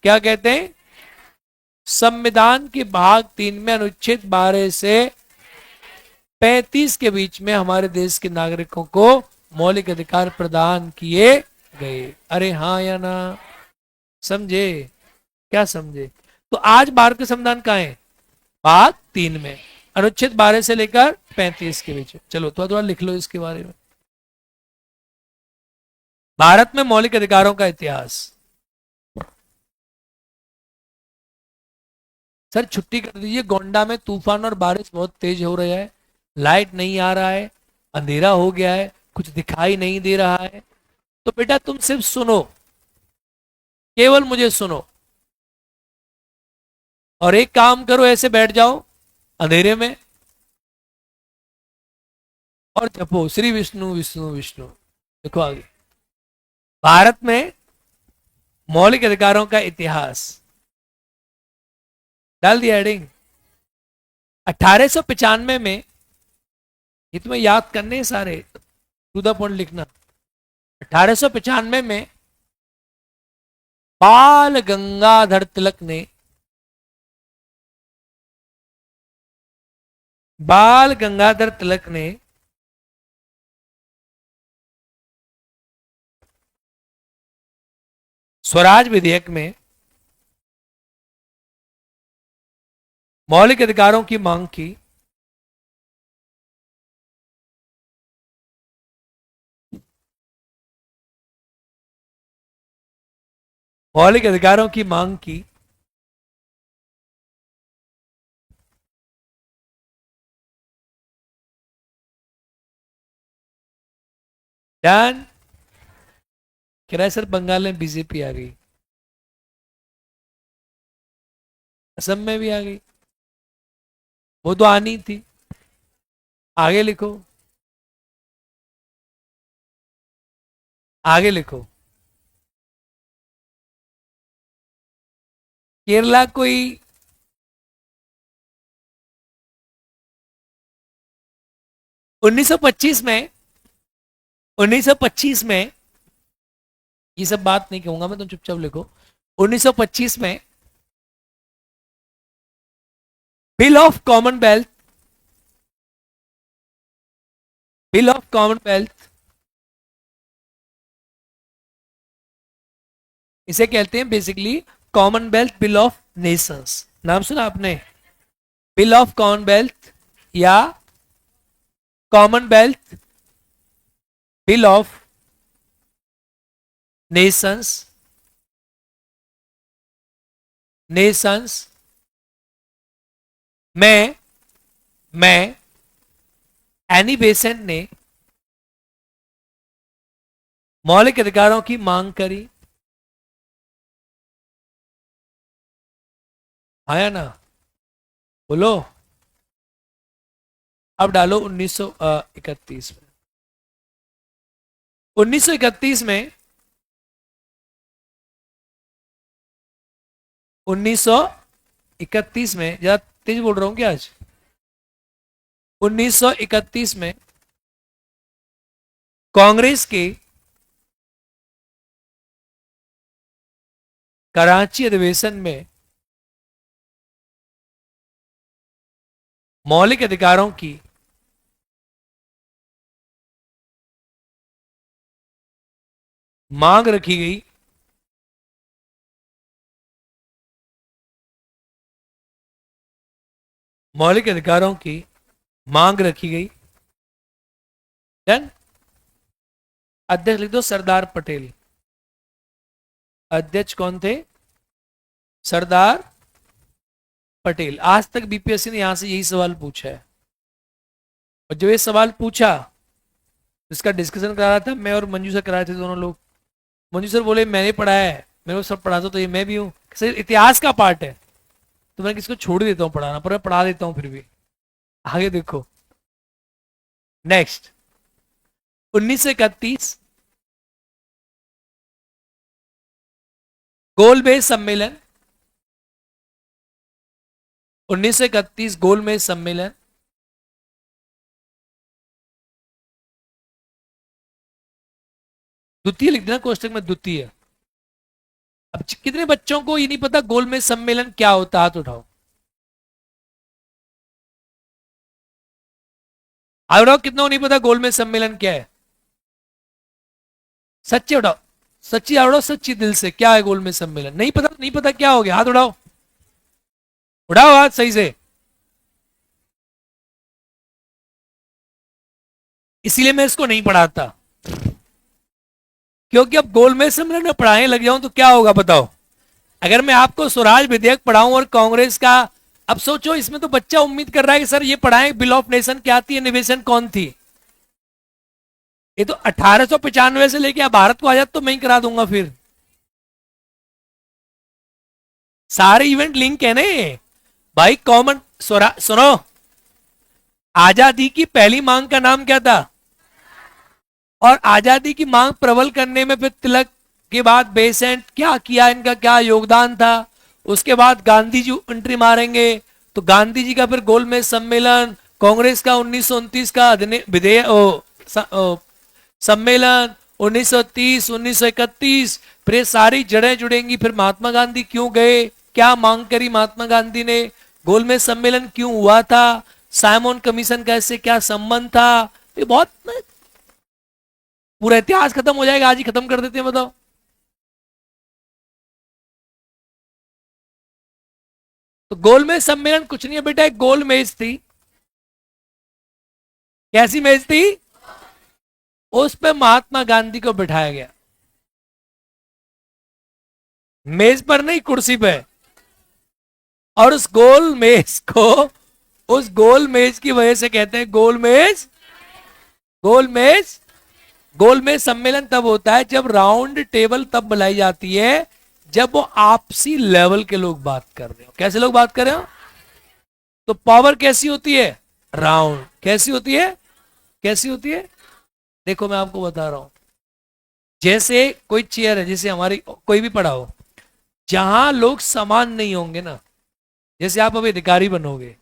क्या कहते हैं? संविधान के भाग 3 में अनुच्छेद 12 से 35 के बीच में हमारे देश के नागरिकों को मौलिक अधिकार प्रदान किए गए। अरे हाँ या ना? समझे? क्या समझे? तो आज भारत का संविधान कहाँ है? भाग 3 में, अनुच्छेद 12 से लेकर 35 के बीच। चलो थोड़ा थोड़ा लिख लो इसके बारे में। भारत में मौलिक अधिकारों का इतिहास। सर छुट्टी कर दीजिए, गोंडा में तूफान और बारिश बहुत तेज हो रहा है, लाइट नहीं आ रहा है, अंधेरा हो गया है, कुछ दिखाई नहीं दे रहा है। तो बेटा तुम सिर्फ सुनो, केवल मुझे सुनो और एक काम करो, ऐसे बैठ जाओ अंधेरे में और जपो श्री विष्णु विष्णु विष्णु। देखो आगे, भारत में मौलिक अधिकारों का इतिहास डाल दिया हेडिंग। 1895 में, ये तुम्हें याद करने हैं सारे, टू द पॉइंट लिखना। 1895 में बाल गंगाधर तिलक ने, बाल गंगाधर तिलक ने स्वराज विधेयक में मौलिक अधिकारों की मांग की। मौलिक अधिकारों की मांग की। डन। कह रहा है सर बंगाल में बीजेपी आ गई, असम में भी आ गई, वो तो आनी थी। आगे लिखो, आगे लिखो। केरला कोई 1925 में, 1925 में, ये सब बात नहीं कहूंगा मैं, तुम चुपचाप लिखो। 1925 में bill of Commonwealth, bill of Commonwealth, इसे कहते हैं basically Commonwealth bill of Nations. नाम सुना आपने? बिल ऑफ कॉमनवेल्थ या Commonwealth bill of Nations, Nations मैं एनी बेसेंट ने मौलिक अधिकारों की मांग करी, आया ना, बोलो। अब डालो 1931 में। 1931 में 1931 में, ज्यादा तेज बोल रहा हूं क्या आज? 1931 में कांग्रेस के कराची अधिवेशन में मौलिक अधिकारों की मांग रखी गई। मौलिक अधिकारों की मांग रखी गई। डन। अध्यक्ष लिख दो सरदार पटेल। अध्यक्ष कौन थे? सरदार पटेल। आज तक बीपीएससी ने यहां से यही सवाल पूछा है, और जो ये सवाल पूछा जिसका डिस्कशन करा रहा था, मैं और मंजू सर कराए थे दोनों लोग। मंजू सर बोले मैंने पढ़ाया है, मेरे को सब पढ़ाता तो ये मैं भी हूँ, सर इतिहास का पार्ट है तो मैं किसको छोड़ देता हूँ पढ़ाना, पर मैं पढ़ा देता हूँ फिर भी। आगे देखो, नेक्स्ट 1931 गोलमेज सम्मेलन। 1931 गोलमेज सम्मेलन द्वितीय लिख देना कोष्टक में, द्वितीय। अब कितने बच्चों को ये नहीं पता गोलमेज सम्मेलन क्या होता? हाथ उठाओ। हाथ उठाओ, कितना को नहीं पता गोलमेज सम्मेलन क्या है? सच्चे उठाओ, सच्ची हाथ उठाओ, सच्ची दिल से, क्या है गोलमेज सम्मेलन? नहीं पता, नहीं पता क्या हो गया? हाथ उठाओ, उठाओ हाथ सही से। इसीलिए मैं इसको नहीं पढ़ाता, क्योंकि अब गोलमेज सम्मेलन में पढ़ाने लग जाऊं तो क्या होगा बताओ? अगर मैं आपको स्वराज विधेयक पढ़ाऊं और कांग्रेस का, अब सोचो इसमें तो बच्चा उम्मीद कर रहा है कि सर ये पढ़ाएं बिल ऑफ नेशन क्या थी, निवेशन कौन थी। ये तो 1895 से लेके भारत को आजाद तो मैं ही करा दूंगा फिर। सारे इवेंट लिंक है ना भाई। कॉमन सुनो, आजादी की पहली मांग का नाम क्या था? और आजादी की मांग प्रबल करने में फिर तिलक के बाद बेसेंट क्या किया, इनका क्या योगदान था। उसके बाद गांधी जी एंट्री मारेंगे, तो गांधी जी का फिर गोलमेज सम्मेलन, कांग्रेस का 1929 का विधेयक सम्मेलन, 1930, 1931, फिर ये सारी जड़ें जुड़ेंगी। फिर महात्मा गांधी क्यों गए, क्या मांग करी महात्मा गांधी ने, गोलमेज सम्मेलन क्यों हुआ था, साइमन कमीशन का इससे क्या संबंध था। ये बहुत, पूरा इतिहास खत्म हो जाएगा, आज ही खत्म कर देते हैं, बताओ। तो गोलमेज सम्मेलन कुछ नहीं है बेटा, एक गोल मेज थी। कैसी मेज थी? उस पे महात्मा गांधी को बिठाया गया, मेज पर नहीं, कुर्सी पे। और उस गोल मेज को, उस गोल मेज की वजह से कहते हैं गोल मेज। गोल मेज, गोल मेज सम्मेलन तब होता है जब राउंड टेबल तब बुलाई जाती है जब वो आपसी लेवल के लोग बात कर रहे हो। कैसे लोग बात कर रहे हो? तो पावर कैसी होती है? राउंड। कैसी होती है? कैसी होती है? देखो मैं आपको बता रहा हूं, जैसे कोई चेयर है, जैसे हमारी कोई भी पड़ा हो, जहां लोग समान नहीं होंगे ना, जैसे आप अभी अधिकारी बनोगे,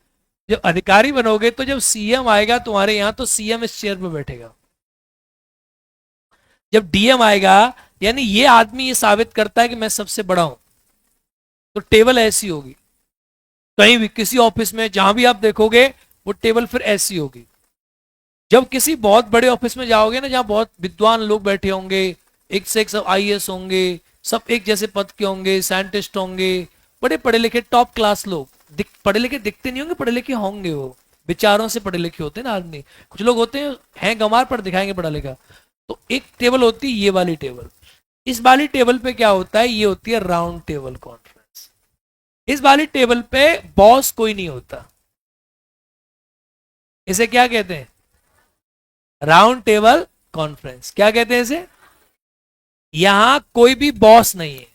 जब अधिकारी बनोगे तो जब सीएम आएगा तुम्हारे यहां, तो सीएम इस चेयर पे बैठेगा। जब डीएम आएगा, यानी ये आदमी ये साबित करता है कि मैं सबसे बड़ा हूं, तो टेबल ऐसी होगी। कहीं भी किसी ऑफिस में जहां भी आप देखोगे वो टेबल फिर ऐसी होगी। जब किसी बहुत बड़े ऑफिस में जाओगे ना, जहां बहुत विद्वान लोग बैठे होंगे, एक से एक सब आईएएस होंगे, सब एक जैसे पद के होंगे, साइंटिस्ट होंगे, बड़े पढ़े लिखे टॉप क्लास लोग। पढ़े लिखे दिखते नहीं होंगे, पढ़े लिखे होंगे, वो विचारों से पढ़े लिखे होते हैं ना आदमी। कुछ लोग होते हैं गंवार पर दिखाएंगे पढ़ा लिखा। तो एक टेबल होती है ये वाली टेबल। इस वाली टेबल पे क्या होता है? ये होती है राउंड टेबल कॉन्फ्रेंस। इस वाली टेबल पे बॉस कोई नहीं होता, इसे क्या कहते हैं? Round table conference. क्या कहते हैं इसे? यहां कोई भी बॉस नहीं है,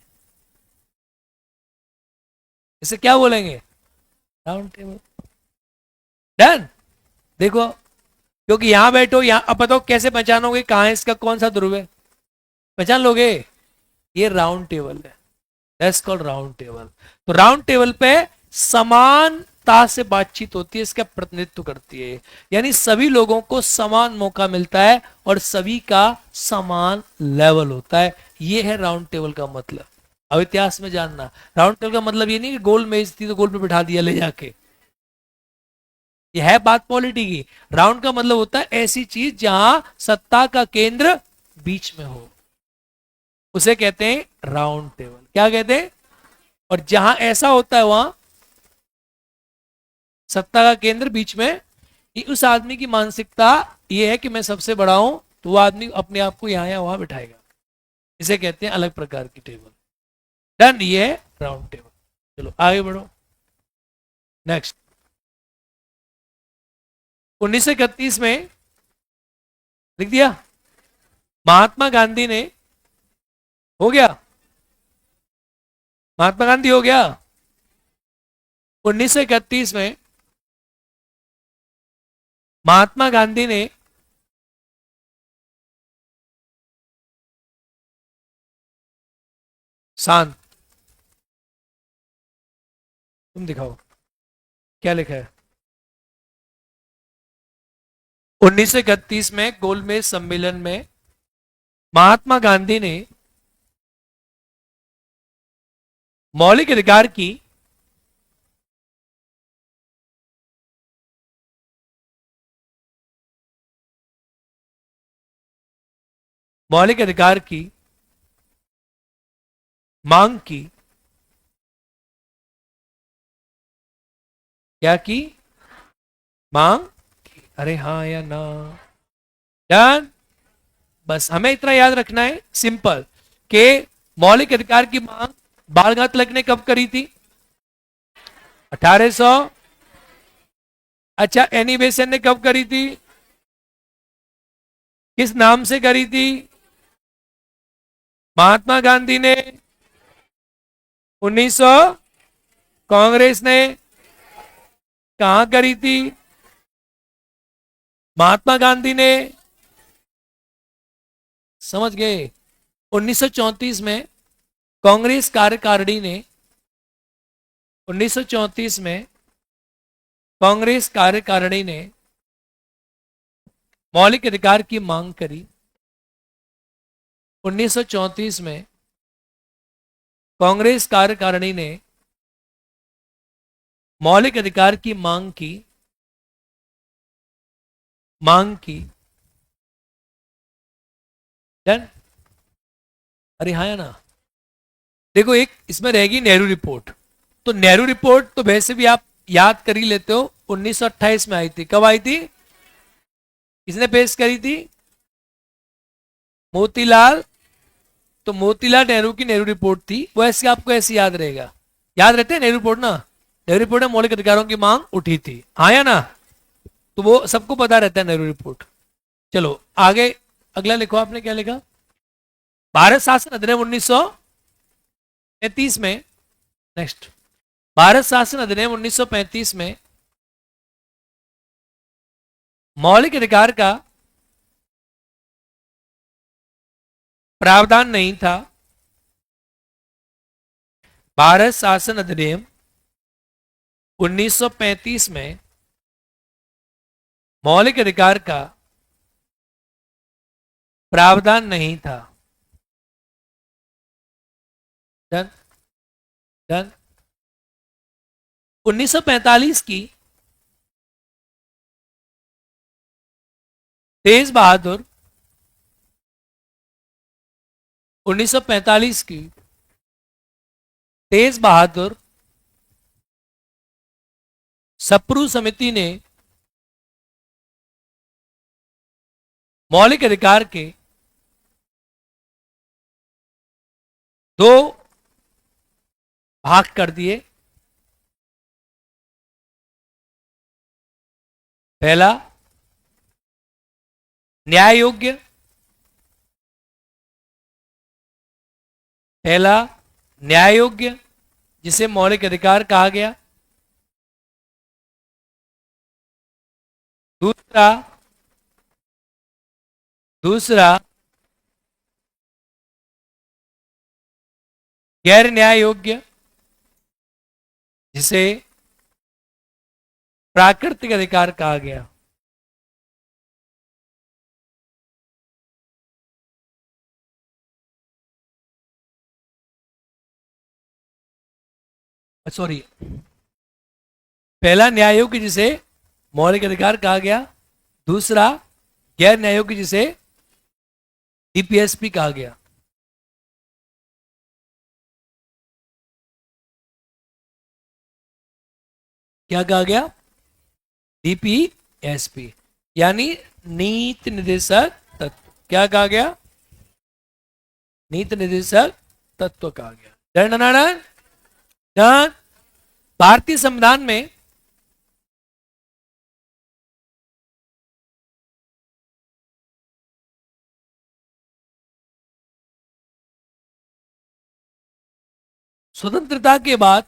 इसे क्या बोलेंगे? Round table. डन। देखो, क्योंकि यहां बैठो, यहां अब बताओ कैसे पहचानोगे कहां है इसका कौन सा ध्रुव है? पहचान लोगे? ये राउंड टेबल है, दैट्स कॉल्ड राउंड टेबल। तो राउंड टेबल पे समानता से बातचीत होती है, इसका प्रतिनिधित्व करती है, यानी सभी लोगों को समान मौका मिलता है और सभी का समान लेवल होता है। ये है राउंड टेबल का मतलब। अब इतिहास में जानना, राउंड टेबल का मतलब ये नहीं कि गोल मेज थी तो गोल पे बिठा दिया ले जाके, ये है बात पॉलिटी की। राउंड का मतलब होता है ऐसी चीज जहां सत्ता का केंद्र बीच में हो, उसे कहते हैं राउंड टेबल। क्या कहते हैं? और जहां ऐसा होता है वहां सत्ता का केंद्र बीच में, कि उस आदमी की मानसिकता ये है कि मैं सबसे बड़ा हूं, तो वो आदमी अपने आप को यहां या वहां बिठाएगा। इसे कहते हैं अलग प्रकार की टेबल। डन, ये है राउंड टेबल। चलो आगे बढ़ो। नेक्स्ट, 1931 में लिख दिया, महात्मा गांधी ने, हो गया, महात्मा गांधी हो गया। 1931 में महात्मा गांधी ने शांत, तुम दिखाओ क्या लिखा है। 1931 में गोलमेज सम्मेलन में महात्मा गांधी ने मौलिक अधिकार की मौलिक अधिकार की मांग की। क्या की? मांग की। अरे हाँ या ना? डन। बस हमें इतना याद रखना है, सिंपल, कि मौलिक अधिकार की मांग बाल गंगाधर ने कब करी थी? 1800। अच्छा, एनी बेसेंट ने कब करी थी? किस नाम से करी थी? महात्मा गांधी ने 1900। कांग्रेस ने कहां करी थी? महात्मा गांधी ने, समझ गए, 1934 में कांग्रेस कार्यकारिणी ने, 1934 में कांग्रेस कार्यकारिणी ने मौलिक अधिकार की मांग करी। 1934 में कांग्रेस कार्यकारिणी ने मौलिक अधिकार की मांग की। डन। अरे हाँ या ना? देखो, एक इसमें रहेगी नेहरू रिपोर्ट। तो नेहरू रिपोर्ट तो वैसे भी आप याद कर ही लेते हो, 1928 में आई थी। कब आई थी? किसने पेश करी थी? मोतीलाल। तो मोतीलाल नेहरू की नेहरू रिपोर्ट थी वो, ऐसे आपको ऐसे याद रहेगा। याद रहते हैं नेहरू रिपोर्ट ना? नेहरू रिपोर्ट में मौलिक अधिकारों की मांग उठी थी, हाँ या ना? तो वो सबको पता रहता है नेहरू रिपोर्ट। चलो आगे, अगला लिखो, आपने क्या लिखा? भारत शासन अधिनियम 1935 में, नेक्स्ट, भारत शासन अधिनियम 1935 में मौलिक अधिकार का प्रावधान नहीं था। भारत शासन अधिनियम 1935 में मौलिक अधिकार का प्रावधान नहीं था। डन। डन। 1945 की तेज बहादुर, 1945 की तेज बहादुर सप्रू समिति ने मौलिक अधिकार के दो भाग कर दिए। पहला न्याय योग्य, पहला न्याय योग्य जिसे मौलिक अधिकार कहा गया। दूसरा दूसरा गैर न्याय योग्य जिसे प्राकृतिक अधिकार कहा गया। सॉरी, पहला न्याय योग्य जिसे मौलिक अधिकार कहा गया, दूसरा गैर न्याय योग्य जिसे डीपीएसपी कहा गया। क्या कहा गया? डीपीएसपी यानी नीति निर्देशक तत्व। क्या कहा गया? नीति निर्देशक तत्व कहा गया। डन। भारतीय संविधान में स्वतंत्रता के बाद,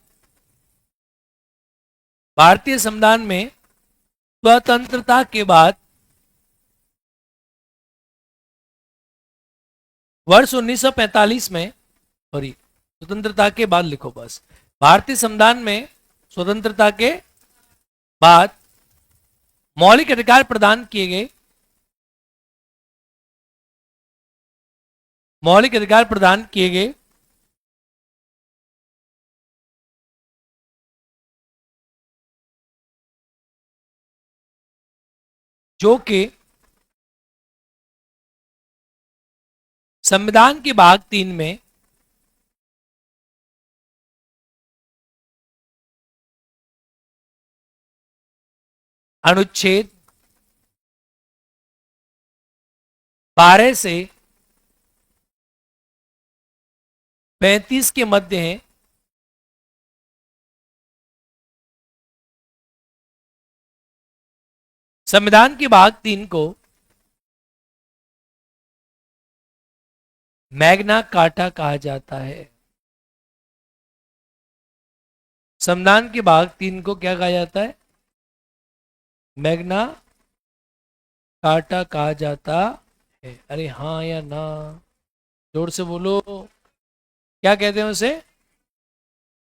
भारतीय संविधान में स्वतंत्रता के बाद वर्ष 1945 में, सॉरी स्वतंत्रता के बाद लिखो बस, भारतीय संविधान में स्वतंत्रता के बाद मौलिक अधिकार प्रदान किए गए। मौलिक अधिकार प्रदान किए गए जो कि संविधान के भाग 3 में अनुच्छेद 12 से 35 के मध्य हैं। संविधान के भाग 3 को मैग्ना कार्टा कहा जाता है। संविधान के भाग 3 को क्या कहा जाता है? मैग्ना कार्टा कहा जाता है। अरे हाँ या ना, जोर से बोलो, क्या कहते हैं उसे?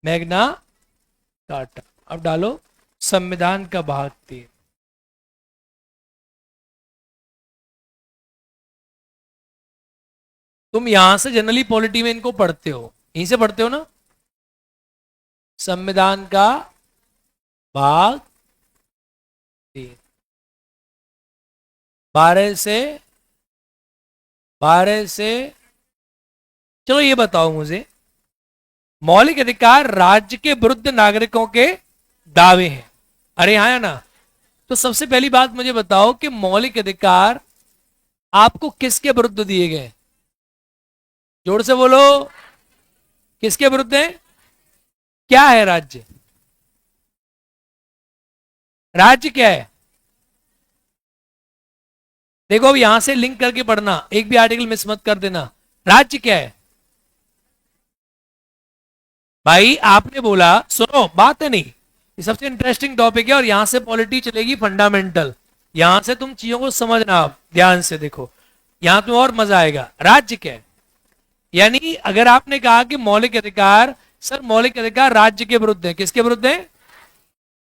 Magna carta. अब डालो संविधान का भाग 3। तुम यहां से जनरली पॉलिटी में इनको पढ़ते हो, यहीं से पढ़ते हो ना। संविधान का भाग 3 12 से चलो ये बताओ मुझे, मौलिक अधिकार राज्य के विरुद्ध नागरिकों के दावे हैं। अरे हाँ या ना? तो सबसे पहली बात मुझे बताओ कि मौलिक अधिकार आपको किसके विरुद्ध दिए गए? जोर से बोलो, किसके विरुद्ध है? क्या है राज्य? राज्य क्या है? देखो अब यहां से लिंक करके पढ़ना, एक भी आर्टिकल मिस मत कर देना। राज्य क्या है भाई? आपने बोला, सुनो बात है नहीं, ये सबसे इंटरेस्टिंग टॉपिक है और यहां से पॉलिटी चलेगी फंडामेंटल। यहां से तुम चीजों को समझना, आप ध्यान से देखो, यहां तुम्हें और मजा आएगा। राज्य क्या है? यानी अगर आपने कहा कि मौलिक अधिकार, सर मौलिक अधिकार राज्य के विरुद्ध है, किसके विरुद्ध है?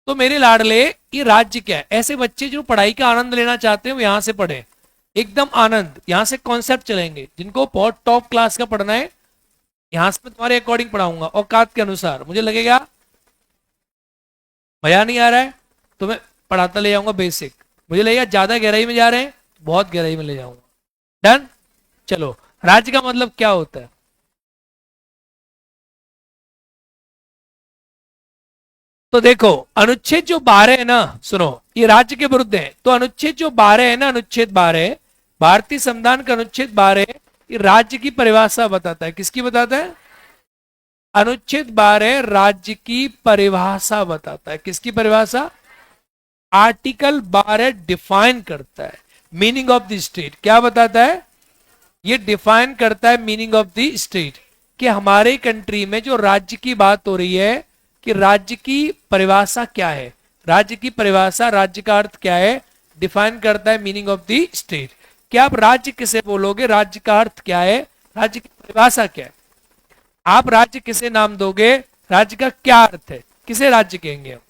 तो मेरे लाडले, ये राज्य क्या है? ऐसे बच्चे जो पढ़ाई का आनंद लेना चाहते हैं वो यहां से पढ़े, एकदम आनंद। यहां से कॉन्सेप्ट चलेंगे, जिनको बहुत टॉप क्लास का पढ़ना है यहां से मैं तुम्हारे अकॉर्डिंग पढ़ाऊंगा, औकात के अनुसार। मुझे लगेगा मजा नहीं आ रहा है तो मैं पढ़ाता ले जाऊंगा बेसिक। मुझे लगेगा ज्यादा गहराई में जा रहे हैं, बहुत गहराई में ले जाऊंगा। डन। चलो, राज्य का मतलब क्या होता है? तो देखो, अनुच्छेद जो 12 है ना, सुनो, ये राज्य के विरुद्ध है। तो अनुच्छेद जो 12 है ना, अनुच्छेद 12, भारतीय संविधान का अनुच्छेद 12, ये राज्य की परिभाषा बताता है। किसकी बताता है? अनुच्छेद 12 राज्य की परिभाषा बताता है। किसकी परिभाषा? आर्टिकल 12 डिफाइन करता है मीनिंग ऑफ द स्टेट। क्या बताता है? ये डिफाइन करता है मीनिंग ऑफ द स्टेट, कि हमारे कंट्री में जो राज्य की बात हो रही है, कि राज्य की परिभाषा क्या है, राज्य की परिभाषा, राज्य का अर्थ क्या है, डिफाइन करता है मीनिंग ऑफ द स्टेट। क्या आप राज्य किसे बोलोगे, राज्य का अर्थ क्या है, राज्य की परिभाषा क्या है? आप राज्य किसे नाम दोगे, राज्य का क्या अर्थ है, किसे राज्य कहेंगे हम?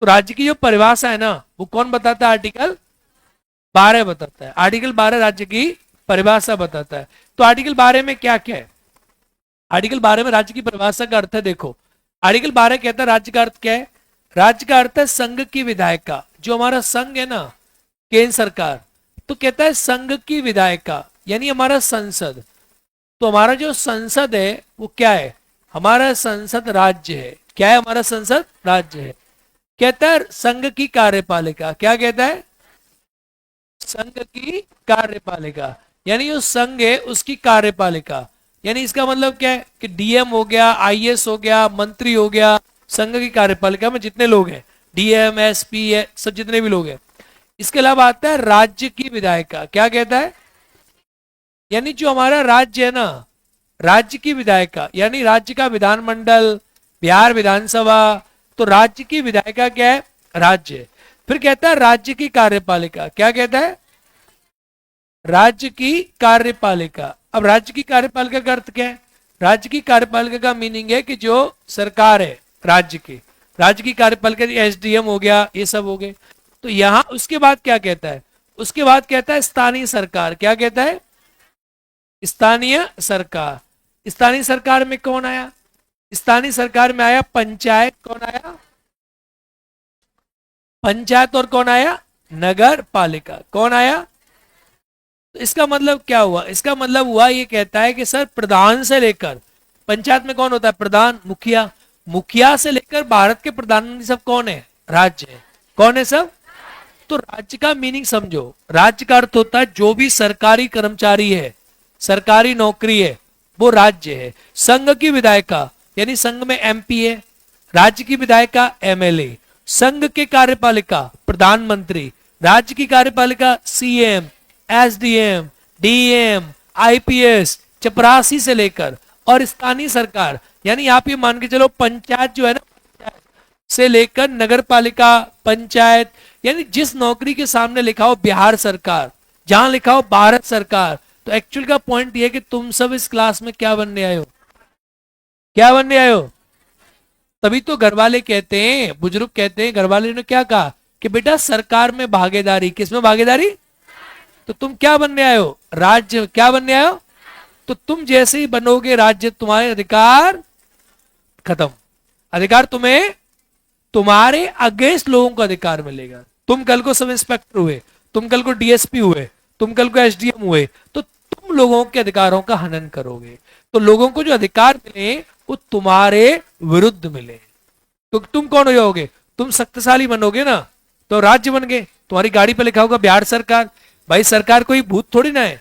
तो राज्य की जो परिभाषा है ना, वो कौन बताता है? आर्टिकल 12 बताता है। आर्टिकल 12 राज्य की परिभाषा बताता है। तो आर्टिकल 12 में क्या क्या है? आर्टिकल 12 में राज्य की परिभाषा का अर्थ है, देखो आर्टिकल 12 कहता है राज्य का अर्थ क्या है? राज्य का अर्थ है संघ की विधायिका। जो हमारा संघ है ना, केंद्र सरकार, तो कहता है संघ की विधायिका, यानी हमारा संसद। तो हमारा जो संसद है वो क्या है? हमारा संसद राज्य है। क्या है? हमारा संसद राज्य है। कहता है संघ की कार्यपालिका। क्या कहता है? संघ की कार्यपालिका, यानी जो संघ है उसकी कार्यपालिका। यानी इसका मतलब क्या है कि डीएम हो गया, आईएएस हो गया, मंत्री हो गया, संघ की कार्यपालिका में जितने लोग हैं, डीएम एसपी है, सब जितने भी लोग हैं। इसके अलावा आता है राज्य की विधायिका। क्या कहता है? यानी जो हमारा राज्य है ना, राज्य की विधायिका, यानी राज्य का विधानमंडल, बिहार विधानसभा, तो राज्य की विधायिका क्या है? राज्य। फिर कहता है राज्य की कार्यपालिका। क्या कहता है? राज्य की कार्यपालिका। अब राज्य की कार्यपालिका का अर्थ क्या है? राज्य की कार्यपालिका का मीनिंग है कि जो सरकार है राज्य की, राज्य की कार्यपालिका, एसडीएम हो गया, ये सब हो गए। तो यहां उसके बाद क्या कहता है? उसके बाद कहता है स्थानीय सरकार। क्या कहता है? स्थानीय सरकार। स्थानीय सरकार में कौन आया? स्थानीय सरकार में आया पंचायत। कौन आया? पंचायत। और कौन आया? नगर पालिका। कौन आया? तो इसका मतलब क्या हुआ? इसका मतलब हुआ, ये कहता है कि सर प्रधान से लेकर, पंचायत में कौन होता है? प्रधान, मुखिया। मुखिया से लेकर भारत के प्रधानमंत्री सब कौन है? राज्य है। कौन है सब? तो राज्य का मीनिंग समझो। राज्य का अर्थ होता है जो भी सरकारी कर्मचारी है, सरकारी नौकरी है, वो राज्य है। संघ की विधायिका, यानी संघ में एमपी है। राज्य की विधायिका एमएलए। संघ के कार्यपालिका प्रधानमंत्री। राज्य की कार्यपालिका सीएम, एसडीएम, डीएम, आईपीएस, चपरासी से लेकर, और स्थानीय सरकार, यानी आप ये मान के चलो पंचायत जो है ना, पंचायत से लेकर नगर पालिका, पंचायत, यानी जिस नौकरी के सामने लिखा हो बिहार सरकार, जहां लिखा हो भारत सरकार। तो एक्चुअल का पॉइंट ये है कि तुम सब इस क्लास में क्या बनने आए हो? क्या बनने आए हो? तभी तो घर वाले कहते हैं, बुजुर्ग कहते हैं, घर वाले ने क्या कहा कि बेटा सरकार में भागीदारी। किसमें भागीदारी? तो तुम क्या बनने आए हो? राज्य। क्या बनने आए हो? तो तुम जैसे ही बनोगे राज्य, तुम्हारे अधिकार खत्म। अधिकार तुम्हें, तुम्हारे अगेंस्ट लोगों को अधिकार मिलेगा। तुम कल को सब इंस्पेक्टर हुए, तुम कल को डीएसपी हुए, तुम कल को एसडीएम हुए, तो तुम लोगों के अधिकारों का हनन करोगे। तो लोगों को जो अधिकार मिले वो तुम्हारे विरुद्ध मिले। तो तुम कौन हो जाओगे? तुम शक्तिशाली बनोगे ना, तो राज्य बन गए। तुम्हारी गाड़ी पे लिखा होगा बिहार सरकार। भाई सरकार कोई भूत थोड़ी ना है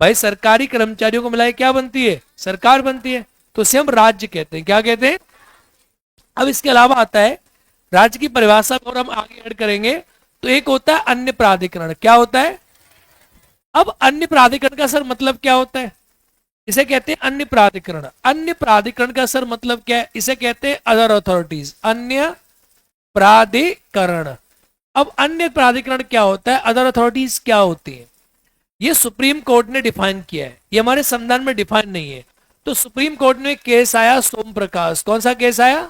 भाई, सरकारी कर्मचारियों को मिलाए क्या बनती है? सरकार बनती है। तो उसे हम राज्य कहते हैं। क्या कहते हैं? अब इसके अलावा आता है राज्य की परिभाषा, और हम आगे ऐड करेंगे। तो एक होता है अन्य प्राधिकरण। क्या होता है? अब अन्य प्राधिकरण का सर मतलब क्या होता है? इसे कहते हैं अन्य प्राधिकरण। अन्य प्राधिकरण का सर मतलब क्या है? इसे कहते हैं अदर अथॉरिटीज। अन्य प्राधिकरण। अब अन्य प्राधिकरण क्या होता है? अदर अथॉरिटीज क्या होती है? ये सुप्रीम कोर्ट ने डिफाइन किया है, ये हमारे संविधान में डिफाइन नहीं है। तो सुप्रीम कोर्ट में केस आया सोम प्रकाश। कौन सा केस आया?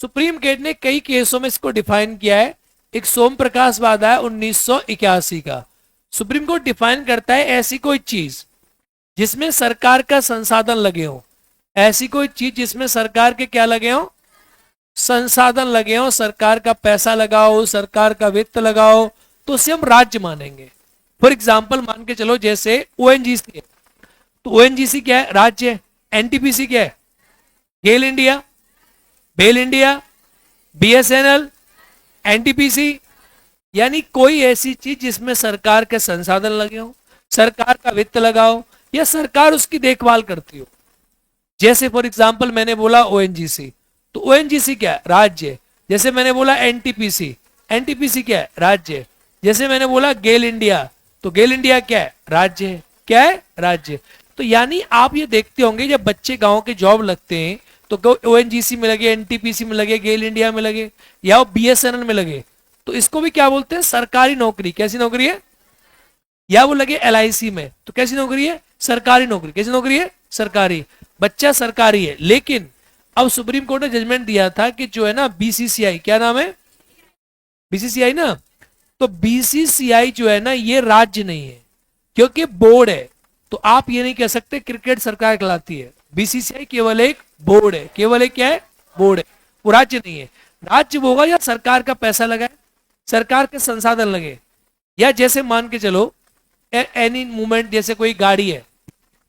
सुप्रीम कोर्ट ने कई केसों में इसको डिफाइन किया है। एक सोम प्रकाश वाद है 1981 का। सुप्रीम कोर्ट डिफाइन करता है ऐसी कोई चीज जिसमें सरकार का संसाधन लगे हो, ऐसी कोई चीज जिसमें सरकार के क्या लगे हो? संसाधन लगे हो, सरकार का पैसा लगाओ, सरकार का वित्त लगाओ, तो उसे हम राज्य मानेंगे। फॉर एग्जाम्पल मान के चलो जैसे ओएनजीसी है, तो ओएनजीसी क्या है? राज्य है। एनटीपीसी क्या है? गेल इंडिया, बेल इंडिया, बीएसएनएल, एनटीपीसी, यानी कोई ऐसी चीज जिसमें सरकार के संसाधन लगे हो, सरकार का वित्त लगाओ, या सरकार उसकी देखभाल करती हो। जैसे फॉर एग्जांपल मैंने बोला ओएनजीसी, तो ओएनजीसी क्या है? राज्य। जैसे मैंने बोला एनटीपीसी, एनटीपीसी क्या है? राज्य है। जैसे मैंने बोला गेल इंडिया, तो गेल इंडिया क्या है? राज्य है। क्या है? राज्य। तो यानी आप ये देखते होंगे जब बच्चे गांव के जॉब लगते हैं तो ओएनजीसी में लगे, एनटीपीसी में लगे, गेल इंडिया में लगे, या वो बीएसएनएल में लगे, तो इसको भी क्या बोलते हैं? सरकारी नौकरी। कैसी नौकरी है? या वो लगे एलआईसी में, तो कैसी नौकरी है? सरकारी नौकरी। कैसी नौकरी है? सरकारी। बच्चा सरकारी है। लेकिन अब सुप्रीम कोर्ट ने जजमेंट दिया था कि जो है ना बीसीसीआई, क्या नाम है? बीसीसीआई ना, तो बीसीसीआई जो है ना ये राज्य नहीं है क्योंकि बोर्ड है। तो आप ये नहीं कह सकते क्रिकेट सरकार खिलाती है। बीसीसीआई केवल एक बोर्ड है। केवल एक क्या है? बोर्ड है। वो राज्य नहीं है। राज्य वो होगा या सरकार का पैसा लगा है, सरकार के संसाधन लगे, या जैसे मान के चलो एनी मूवमेंट, जैसे कोई गाड़ी है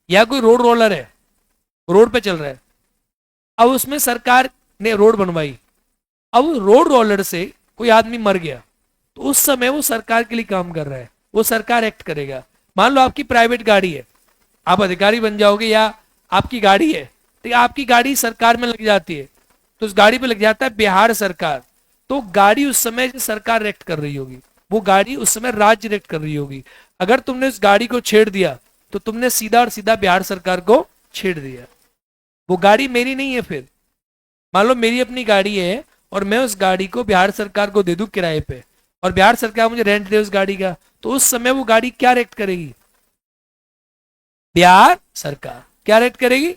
या कोई रोड रोलर है, रोड पे चल रहा है, अब उसमें सरकार ने रोड बनवाई, अब रोड रोलर से कोई आदमी मर गया, तो उस समय वो सरकार के लिए काम कर रहा है, वो सरकार एक्ट करेगा। मान लो आपकी प्राइवेट गाड़ी है, आप अधिकारी बन जाओगे, या आपकी गाड़ी है, तो आपकी गाड़ी सरकार में लग जाती है, तो उस गाड़ी पे लग जाता है बिहार सरकार, तो गाड़ी उस समय सरकार एक्ट कर रही होगी, वो गाड़ी उस समय राज्य एक्ट कर रही होगी। अगर तुमने उस गाड़ी को छेड़ दिया तो तुमने सीधा और सीधा बिहार सरकार को छेड़ दिया। वो गाड़ी मेरी नहीं है। फिर मान लो मेरी अपनी गाड़ी है और मैं उस गाड़ी को बिहार सरकार को दे दूं किराए पे, और बिहार सरकार मुझे रेंट दे उस गाड़ी का, तो उस समय वो गाड़ी क्या रेट करेगी? बिहार सरकार क्या रेट करेगी?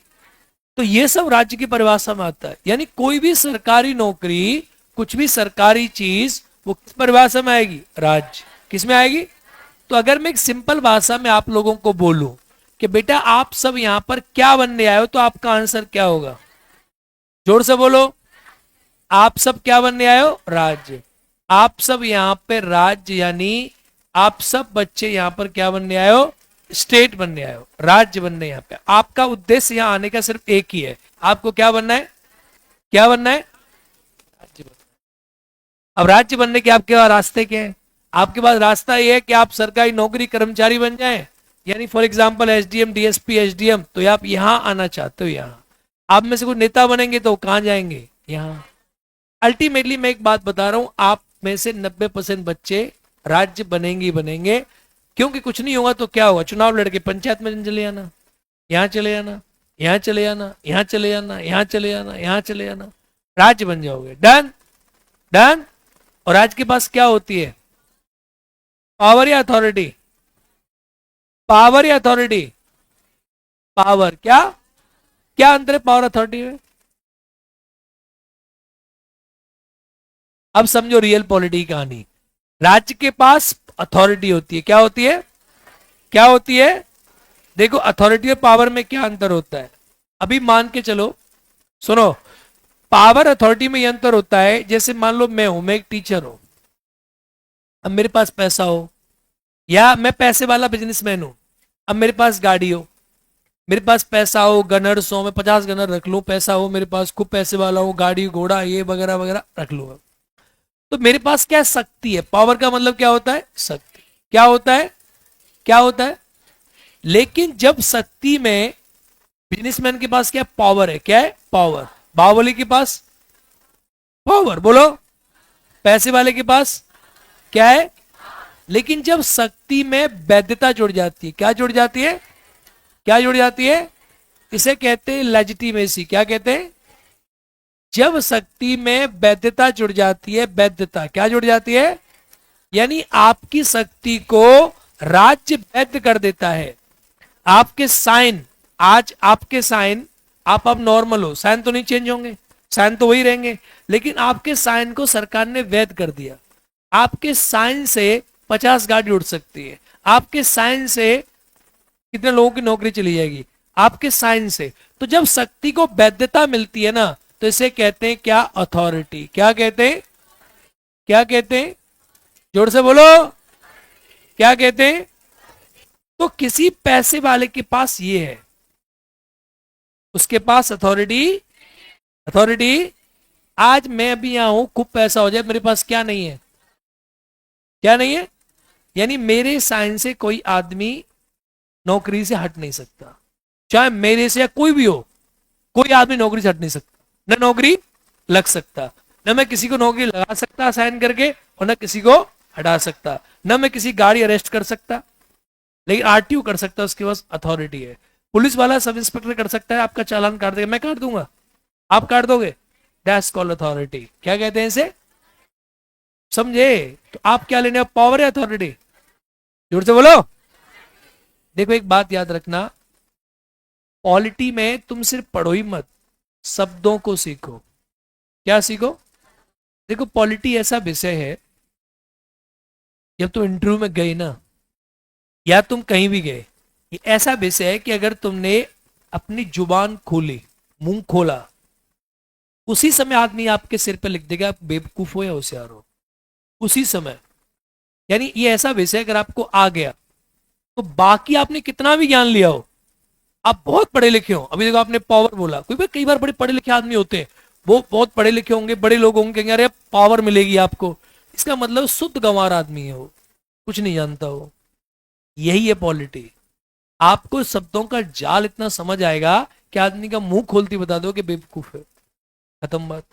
तो ये सब राज्य की परिभाषा में आता है। यानी कोई भी सरकारी नौकरी, कुछ भी सरकारी चीज, वो किस परिभाषा में आएगी? राज्य। किस में आएगी? तो अगर मैं एक सिंपल भाषा में आप लोगों को बोलूं कि बेटा आप सब यहां पर क्या बनने आए हो, तो आपका आंसर क्या होगा? जोर से बोलो। आप सब क्या बनने आए हो? राज्य। आप सब यहां पे राज्य, यानी आप सब बच्चे यहां पर क्या बनने आए हो? स्टेट बनने आए हो, राज्य बनने। यहां पे आपका उद्देश्य यहां आने का सिर्फ एक ही है, आपको क्या बनना है? क्या बनना है? राज्य बनना है। अब राज्य बनने के आपके पास रास्ते क्या है? आपके पास रास्ता ये है कि आप सरकारी नौकरी कर्मचारी बन जाएं, यानी for example SDM, DSP, SDM, तो आप यहां आना चाहते हो। यहां आप में से कोई नेता बनेंगे तो कहां जाएंगे? यहां। अल्टीमेटली मैं एक बात बता रहा हूं, आप में से 90% बच्चे राज्य बनेंगे ही बनेंगे, क्योंकि कुछ नहीं होगा तो क्या होगा? चुनाव लड़के पंचायत में चले जाना, यहां चले जाना, यहां चले जाना, यहां चले जाना, यहां चले जाना, यहां चले जाना, राज्य बन जाओगे। डन। डन। और राज्य के पास क्या होती है? पावर या अथॉरिटी? पावर या अथॉरिटी? पावर। क्या क्या अंतर है पावर अथॉरिटी में? अब समझो रियल पॉलिटी की कहानी। राज्य के पास अथॉरिटी होती है। क्या होती है? क्या होती है? देखो अथॉरिटी और पावर में क्या अंतर होता है। अभी मान के चलो, सुनो, पावर अथॉरिटी में यह अंतर होता है, जैसे मान लो मैं हूं, मैं एक टीचर हूं, अब मेरे पास पैसा हो, या मैं पैसे वाला बिजनेसमैन हूं, अब मेरे पास गाड़ी हो, मेरे पास पैसा हो, गनर्स हो, मैं 50 गनर रख लूं, पैसा हो मेरे पास, खूब पैसे वाला हो, गाड़ी घोड़ा ये वगैरह वगैरह रख लूंगा, तो मेरे पास क्या शक्ति है? पावर का मतलब क्या होता है? शक्ति। क्या होता है? क्या होता है? लेकिन जब शक्ति में बिजनेसमैन के पास क्या पावर है? क्या है? पावर। बाहुबली के पास पावर, बोलो। पैसे वाले के पास क्या है? लेकिन जब शक्ति में वैधता जुड़ जाती है, क्या जुड़ जाती है? क्या जुड़ जाती है? इसे कहते हैं लेजिटिमेसी। क्या कहते हैं? जब शक्ति में वैधता जुड़ जाती है, वैधता क्या जुड़ जाती है? यानी आपकी शक्ति को राज्य वैध कर देता है। आपके साइन, आज आपके साइन, आप अब नॉर्मल हो, साइन तो नहीं चेंज होंगे, साइन तो वही रहेंगे, लेकिन आपके साइन को सरकार ने वैध कर दिया। आपके साइन से 50 गाड़ी उड़ सकती है, आपके साइन से कितने लोगों की नौकरी चली जाएगी, आपके साइन से। तो जब शक्ति को वैधता मिलती है ना, तो इसे कहते हैं क्या? अथॉरिटी। क्या कहते हैं? क्या कहते हैं? जोर से बोलो। क्या कहते हैं? तो किसी पैसे वाले के पास ये है, उसके पास अथॉरिटी। अथॉरिटी। आज मैं अभी यहां हूं, खूब पैसा हो जाए, मेरे पास क्या नहीं है? क्या नहीं है? यानी मेरे साइन से कोई आदमी नौकरी से हट नहीं सकता, चाहे मेरे से या कोई भी हो, कोई आदमी नौकरी से हट नहीं सकता, न नौकरी लग सकता, न न मैं किसी को नौकरी लगा सकता साइन करके, और न किसी को हटा सकता, न मैं किसी गाड़ी अरेस्ट कर सकता, लेकिन आरटीओ कर सकता है, उसके पास अथॉरिटी है। पुलिस वाला सब इंस्पेक्टर कर सकता है, आपका चालान काट देगा, मैं काट दूंगा, आप काट दोगे, दैट्स कॉल्ड अथॉरिटी। क्या कहते हैं इसे, समझे? तो आप क्या लेने, पावर है अथॉरिटी? जोर से बोलो। देखो एक बात याद रखना, पॉलिटी में तुम सिर्फ पढ़ो ही मत, शब्दों को सीखो। क्या सीखो? देखो पॉलिटी ऐसा विषय है, जब तुम इंटरव्यू में गए ना, या तुम कहीं भी गए, ये ऐसा विषय है कि अगर तुमने अपनी जुबान खोली, मुंह खोला, उसी समय आदमी आपके सिर पे लिख देगा आप बेवकूफ हो या होशियार हो, उसी समय। यानी ये ऐसा विषय अगर आपको आ गया, तो बाकी आपने कितना भी ज्ञान लिया हो, आप बहुत पढ़े लिखे हो, अभी देखो आपने पावर बोला, कोई कई बार बड़े पढ़े लिखे आदमी होते हैं, वो बहुत पढ़े लिखे होंगे, बड़े लोग होंगे, कहेंगे अरे पावर मिलेगी आपको, इसका मतलब शुद्ध गंवार आदमी है वो, कुछ नहीं जानता वो। यही है पॉलिटी, आपको शब्दों का जाल इतना समझ आएगा कि आदमी का मुंह खोलती बता दो कि बेवकूफ है, खत्म बात।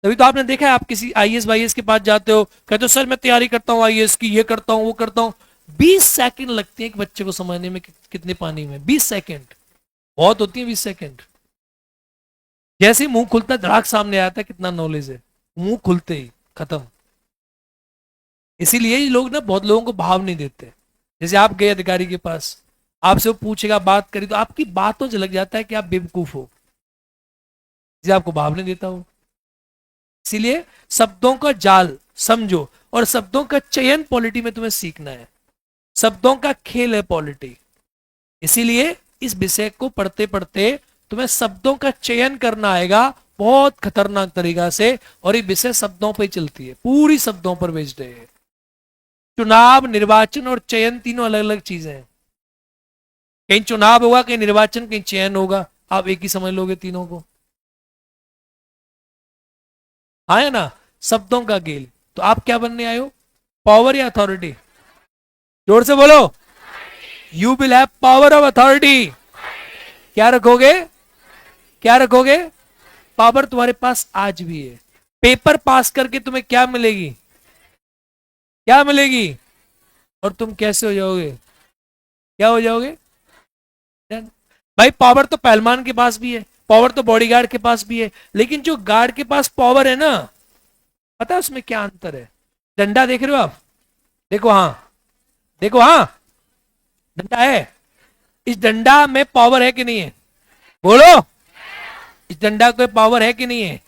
तभी तो आपने देखा है, आप किसी आईएएस वाईएएस के पास जाते हो, कहते हो सर मैं तैयारी करता हूँ आईएएस की, ये करता हूँ वो करता हूँ, 20 सेकंड लगते हैं एक बच्चे को समझने में कितने पानी में, 20 सेकंड बहुत होती है, 20 सेकंड। जैसे ही मुंह खुलता है धड़ाक सामने आता है कितना नॉलेज है, मुंह खुलते ही खत्म। इसीलिए ये लोग ना बहुत लोगों को भाव नहीं देते। जैसे आप गए अधिकारी के पास, आपसे वो पूछेगा, बात करी, तो आपकी बातों से लग जाता है कि आप बेवकूफ हो, जिसे आपको भाव नहीं देता हो। इसीलिए शब्दों का जाल समझो, और शब्दों का चयन पॉलिटी में तुम्हें सीखना है, शब्दों का खेल है पॉलिटी। इसीलिए इस विषय को पढ़ते पढ़ते तुम्हें शब्दों का चयन करना आएगा बहुत खतरनाक तरीका से, और ये विषय शब्दों पर चलती है, पूरी शब्दों पर बेस्ड है। चुनाव, निर्वाचन और चयन तीनों अलग अलग चीजें हैं। कहीं चुनाव होगा, कहीं निर्वाचन, कहीं चयन होगा, आप एक ही समझ लोगे तीनों को, हाँ है ना, शब्दों का खेल। तो आप क्या बनने आए हो, पावर या अथॉरिटी? जोर से बोलो। You will have power of authority. क्या रखोगे, क्या रखोगे? पावर तुम्हारे पास आज भी है। पेपर पास करके तुम्हें क्या मिलेगी, क्या मिलेगी, और तुम कैसे हो जाओगे, क्या हो जाओगे? भाई पावर तो पहलवान के पास भी है, पावर तो बॉडीगार्ड के पास भी है, लेकिन जो गार्ड के पास पावर है ना, पता है उसमें क्या अंतर है? डंडा देख रहे हो आप, देखो, हाँ देखो, हाँ डंडा है, इस डंडा में पावर है कि नहीं है, बोलो, इस डंडा को पावर है कि नहीं है?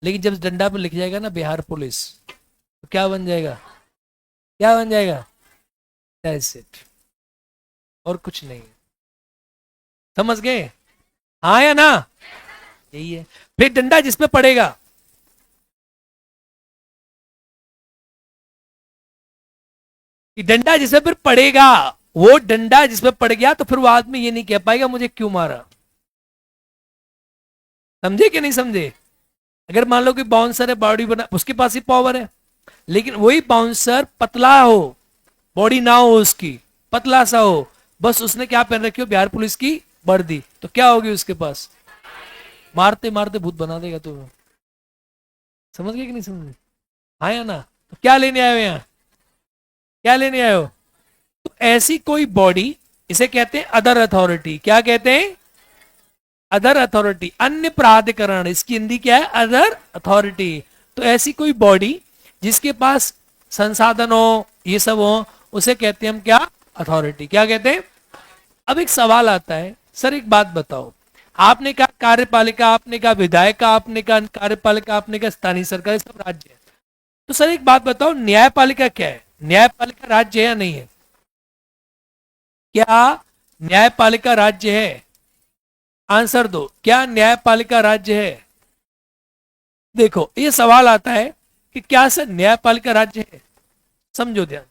लेकिन जब इस डंडा पर लिख जाएगा ना बिहार पुलिस, तो क्या बन जाएगा, क्या बन जाएगा? दैट्स इट, और कुछ नहीं है। समझ गए, हाँ या ना? यही है। फिर डंडा जिसपे पड़ेगा, कि डंडा जिसपे फिर पड़ेगा, वो डंडा जिसपे पड़ गया, तो फिर वो आदमी ये नहीं कह पाएगा मुझे क्यों मारा। समझे कि नहीं समझे? अगर मान लो कि बाउंसर है, बॉडी बना, उसके पास ही पावर है, लेकिन वही बाउंसर पतला हो, बॉडी ना हो उसकी, पतला सा हो, बस उसने क्या पहन रखी हो, बिहार पुलिस की वर्दी, तो क्या होगी उसके पास? मारते मारते भूत बना देगा तुम्हें। समझ गए कि नहीं समझे, हाँ या ना? तो क्या लेने आए हो यहाँ, क्या लेने आए हो? तो ऐसी कोई बॉडी, इसे कहते हैं अदर अथॉरिटी। क्या कहते हैं? अदर अथॉरिटी, अन्य प्राधिकरण, इसकी हिंदी क्या है? Other authority. तो ऐसी कोई बॉडी जिसके पास संसाधन हो, ये सब हो, उसे कहते हैं हम क्या? अथॉरिटी। क्या कहते हैं? अब एक सवाल आता है, सर एक बात बताओ, आपने कहा कार्यपालिका, आपने कहा विधायिका, आपने कहा कार्यपालिका, आपने कहा स्थानीय सरकार, सब राज्य है, तो सर एक बात बताओ, न्यायपालिका क्या है? न्यायपालिका राज्य है या नहीं है? क्या न्यायपालिका राज्य है? आंसर दो, क्या न्यायपालिका राज्य है? देखो ये सवाल आता है कि क्या सर न्यायपालिका राज्य है? समझो, ध्यान,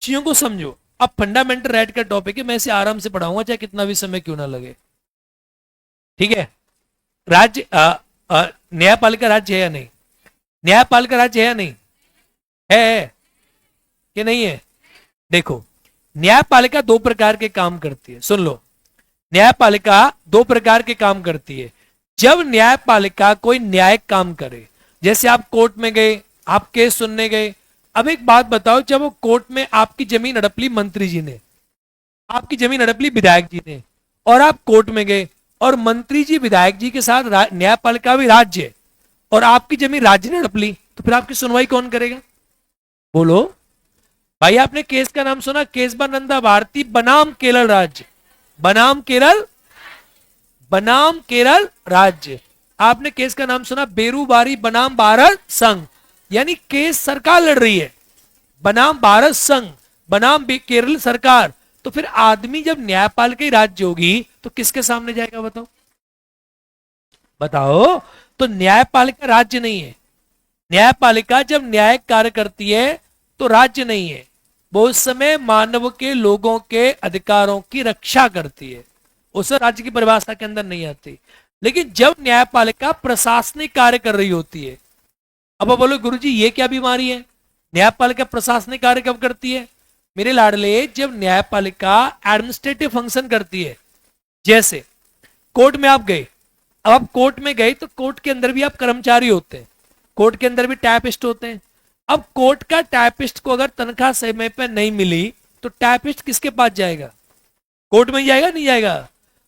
चीजों को समझो। अब फंडामेंटल राइट का टॉपिक है, मैं इसे आराम से पढ़ाऊंगा चाहे कितना भी समय क्यों ना लगे, ठीक है? राज्य, न्यायपालिका राज्य है या नहीं? न्यायपालिका राज्य है या नहीं? है कि नहीं है? देखो, न्यायपालिका दो प्रकार के काम करती है, सुन लो, न्यायपालिका दो प्रकार के काम करती है। जब न्यायपालिका कोई न्यायिक काम करे, जैसे आप कोर्ट में गए, आप केस सुनने गए। अब एक बात बताओ, जब वो कोर्ट में आपकी जमीन हड़प ली मंत्री जी ने, आपकी जमीन हड़प ली विधायक जी ने, और आप कोर्ट में गए, और मंत्री जी विधायक जी के साथ न्यायपालिका भी राज्य है, और आपकी जमीन राज्य ने हड़प ली, तो फिर आपकी सुनवाई कौन करेगा? बोलो भाई। आपने केस का नाम सुना, केसबा नंदा भारती बनाम केरल राज्य, बनाम केरल, बनाम केरल राज्य। आपने केस का नाम सुना बेरूबारी बनाम भारत संघ, यानी केस सरकार लड़ रही है बनाम भारत संघ, बनाम केरल सरकार। तो फिर आदमी जब न्यायपालिका ही राज्य होगी तो किसके सामने जाएगा? बताओ बताओ। तो न्यायपालिका राज्य नहीं है। न्यायपालिका जब न्याय कार्य करती है तो राज्य नहीं है, वो उस समय मानव के, लोगों के अधिकारों की रक्षा करती है, उस राज्य की परिभाषा के अंदर नहीं आती। लेकिन जब न्यायपालिका प्रशासनिक कार्य कर रही होती है, अब आप बोलो गुरुजी ये क्या बीमारी है, न्यायपालिका प्रशासनिक कार्य कब करती है? मेरे लाडले, जब न्यायपालिका एडमिनिस्ट्रेटिव फंक्शन करती है, जैसे कोर्ट में आप गए, अब आप कोर्ट में गए तो कोर्ट के अंदर भी आप कर्मचारी होते हैं, कोर्ट के अंदर भी टाइपिस्ट होते हैं। अब कोर्ट का टाइपिस्ट को अगर तनख्वाह समय पे नहीं मिली तो टाइपिस्ट किसके पास जाएगा? कोर्ट में जाएगा, नहीं जाएगा?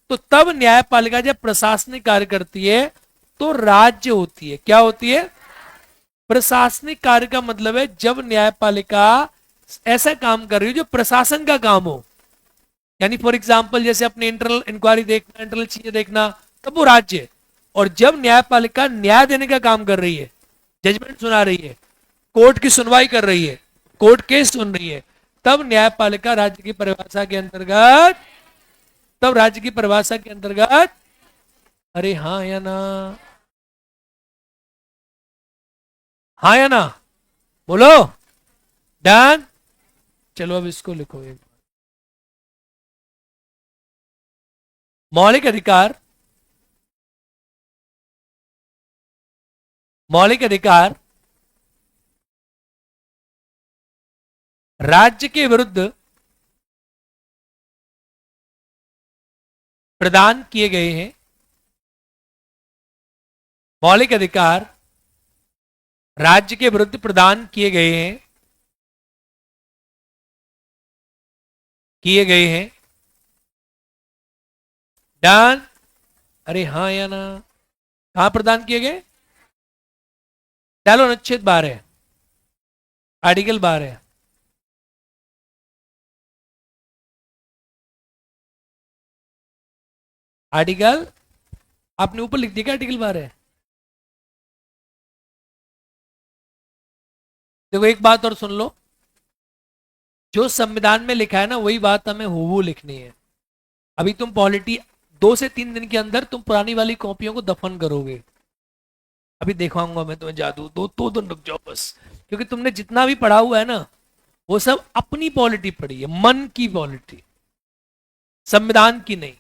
तो तब न्यायपालिका जब प्रशासनिक कार्य करती है तो राज्य होती है। क्या होती है? प्रशासनिक कार्य का मतलब है जब न्यायपालिका ऐसा काम कर रही हो जो प्रशासन का काम हो, यानी फॉर एग्जाम्पल जैसे अपने इंटरनल इंक्वायरी देखना, इंटरनल चीजें देखना, तब वो राज्य है। और जब न्यायपालिका न्याय देने का काम कर रही है, जजमेंट सुना रही है, कोर्ट की सुनवाई कर रही है, कोर्ट केस सुन रही है, तब न्यायपालिका राज्य की परिभाषा के अंतर्गत, तब राज्य की परिभाषा के अंतर्गत, अरे हाँ या ना, हाँ या ना, बोलो। डन। चलो अब इसको लिखो। एक मौलिक अधिकार, मौलिक अधिकार राज्य के विरुद्ध प्रदान किए गए हैं। मौलिक अधिकार राज्य के विरुद्ध प्रदान किए गए हैं, किए गए हैं। डन। अरे हाँ या ना, कहां प्रदान किए गए? डालो, अनुच्छेद 12, आर्टिकल 12। आर्टिकल, आपने ऊपर लिख दिया क्या आर्टिकल 12? देखो एक बात और सुन लो, जो संविधान में लिखा है ना वही बात हमें हूबहू लिखनी है। अभी तुम पॉलिटी 2 से 3 दिन के अंदर तुम पुरानी वाली कॉपियों को दफन करोगे। अभी दिखाऊंगा मैं तुम्हें जादू, 2 दिन रुक जाओ बस। क्योंकि तुमने जितना भी पढ़ा हुआ है ना वो सब अपनी पॉलिटी पढ़ी है, मन की पॉलिटी, संविधान की नहीं।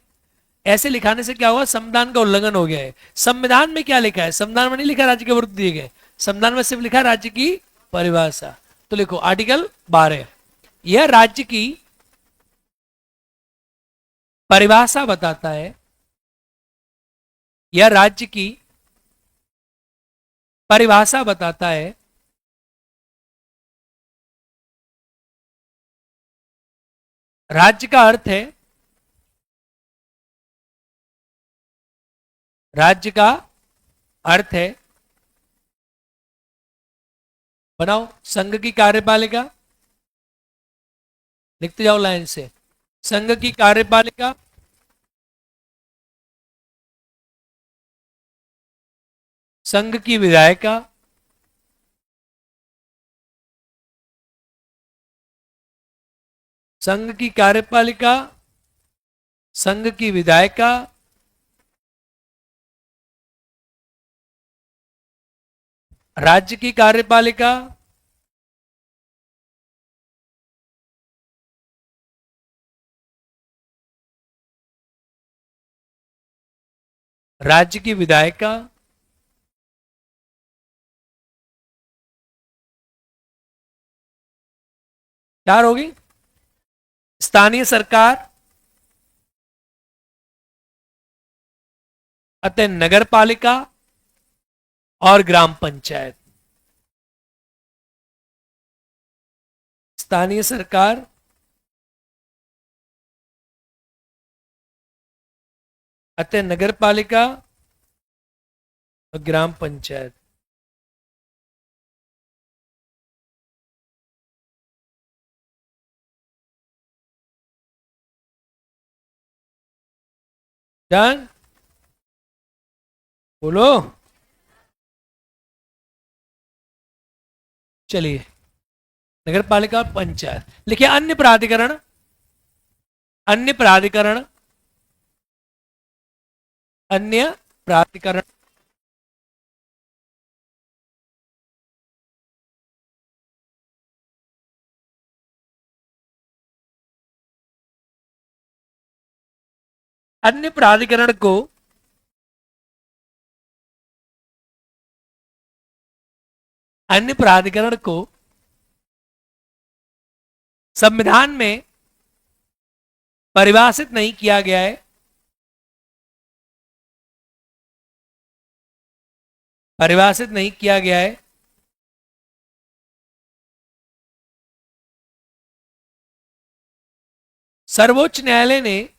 ऐसे लिखाने से क्या हुआ? संविधान का उल्लंघन हो गया है। संविधान में क्या लिखा है? संविधान में नहीं लिखा राज्य के विरुद्ध दिए गए, संविधान में सिर्फ लिखा है राज्य की परिभाषा। तो लिखो आर्टिकल 12, यह राज्य की परिभाषा बताता है, यह राज्य की परिभाषा बताता है राज्य का अर्थ है, राज्य का अर्थ है, बनाओ, संघ की कार्यपालिका, लिखते जाओ लाइन से, संघ की कार्यपालिका, संघ की विधायिका, संघ की कार्यपालिका, संघ की विधायिका, राज्य की कार्यपालिका, राज्य की विधायिका, चार होगी, स्थानीय सरकार अतः नगर पालिका, और ग्राम पंचायत। स्थानीय सरकार, अतः नगर पालिका और ग्राम पंचायत। डन, बोलो। चलिए, नगर पालिका और पंचायत लिखिए। अन्य प्राधिकरण, अन्य प्राधिकरण, अन्य प्राधिकरण, अन्य प्राधिकरण को अन्य प्राधिकरण को संविधान में परिभाषित नहीं किया गया है, परिभाषित नहीं किया गया है। सर्वोच्च न्यायालय ने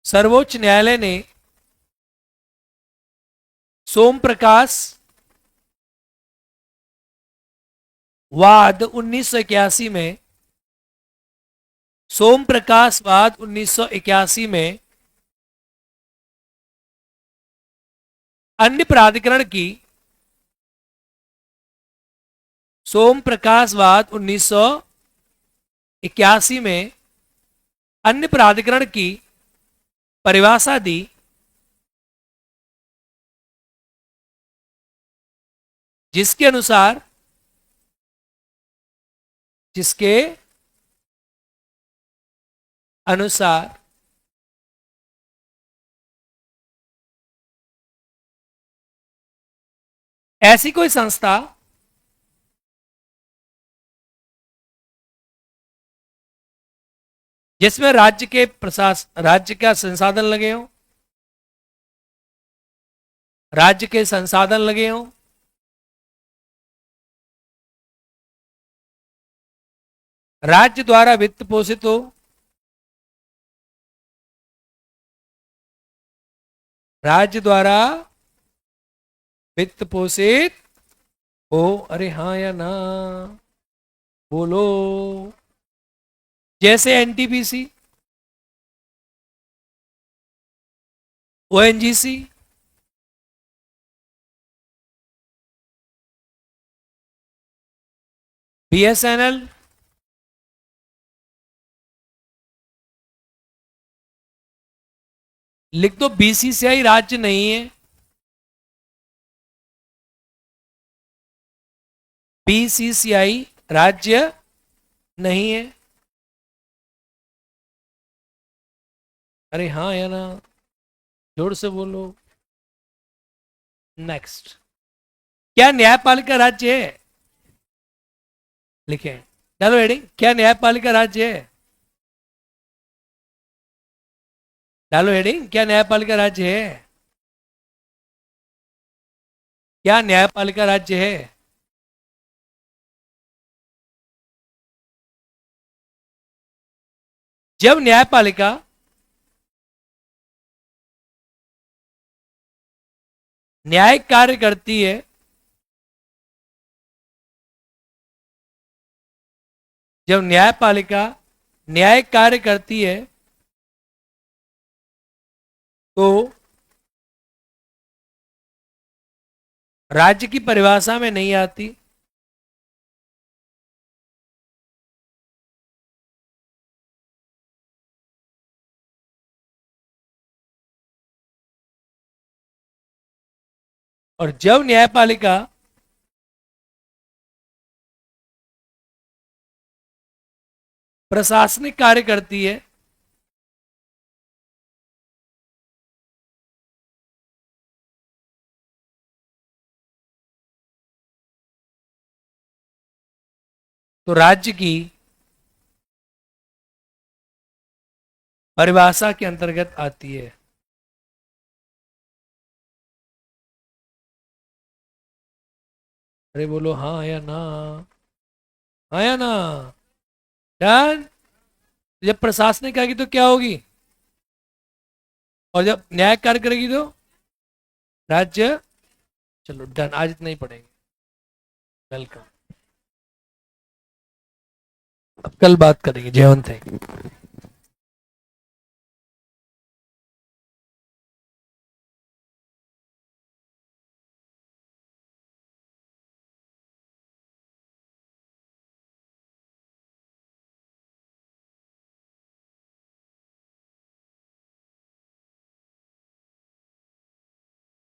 सर्वोच्च न्यायालय ने सोम प्रकाश वाद 1981 में, सोम प्रकाश वाद 1981 में अन्य प्राधिकरण की, सोम प्रकाश वाद 1981 में अन्य प्राधिकरण की परिभाषा दी, जिसके अनुसार, जिसके अनुसार ऐसी कोई संस्था जिसमें राज्य के प्रशासन, राज्य का संसाधन लगे हों, राज्य के संसाधन लगे हों, राज्य द्वारा वित्त पोषित हो, राज्य द्वारा वित्त पोषित हो। अरे हाँ या ना, बोलो। जैसे एनटीपीसी, ओएनजीसी, बीएसएनएल, लिख दो। बीसीसीआई राज्य नहीं है, बीसीसीआई राज्य नहीं है। अरे हाँ या ना, जोर से बोलो। नेक्स्ट, क्या न्यायपालिका राज्य है? लिखे, डालो हेडिंग, क्या न्यायपालिका राज्य है? डालो हेडिंग, क्या न्यायपालिका राज्य है? क्या न्यायपालिका राज्य है? जब न्यायपालिका न्यायिक कार्य करती है, जब न्यायपालिका न्यायिक कार्य करती है तो राज्य की परिभाषा में नहीं आती, और जब न्यायपालिका प्रशासनिक कार्य करती है तो राज्य की परिभाषा के अंतर्गत आती है। अरे बोलो हाँ या ना, हाँ या ना। डन। जब प्रशासनिक आएगी तो क्या होगी, और जब न्याय कार्य करेगी तो राज्य। चलो डन, आज इतना ही पढ़ेंगे। वेलकम। अब कल बात करेंगे। जय हिंद।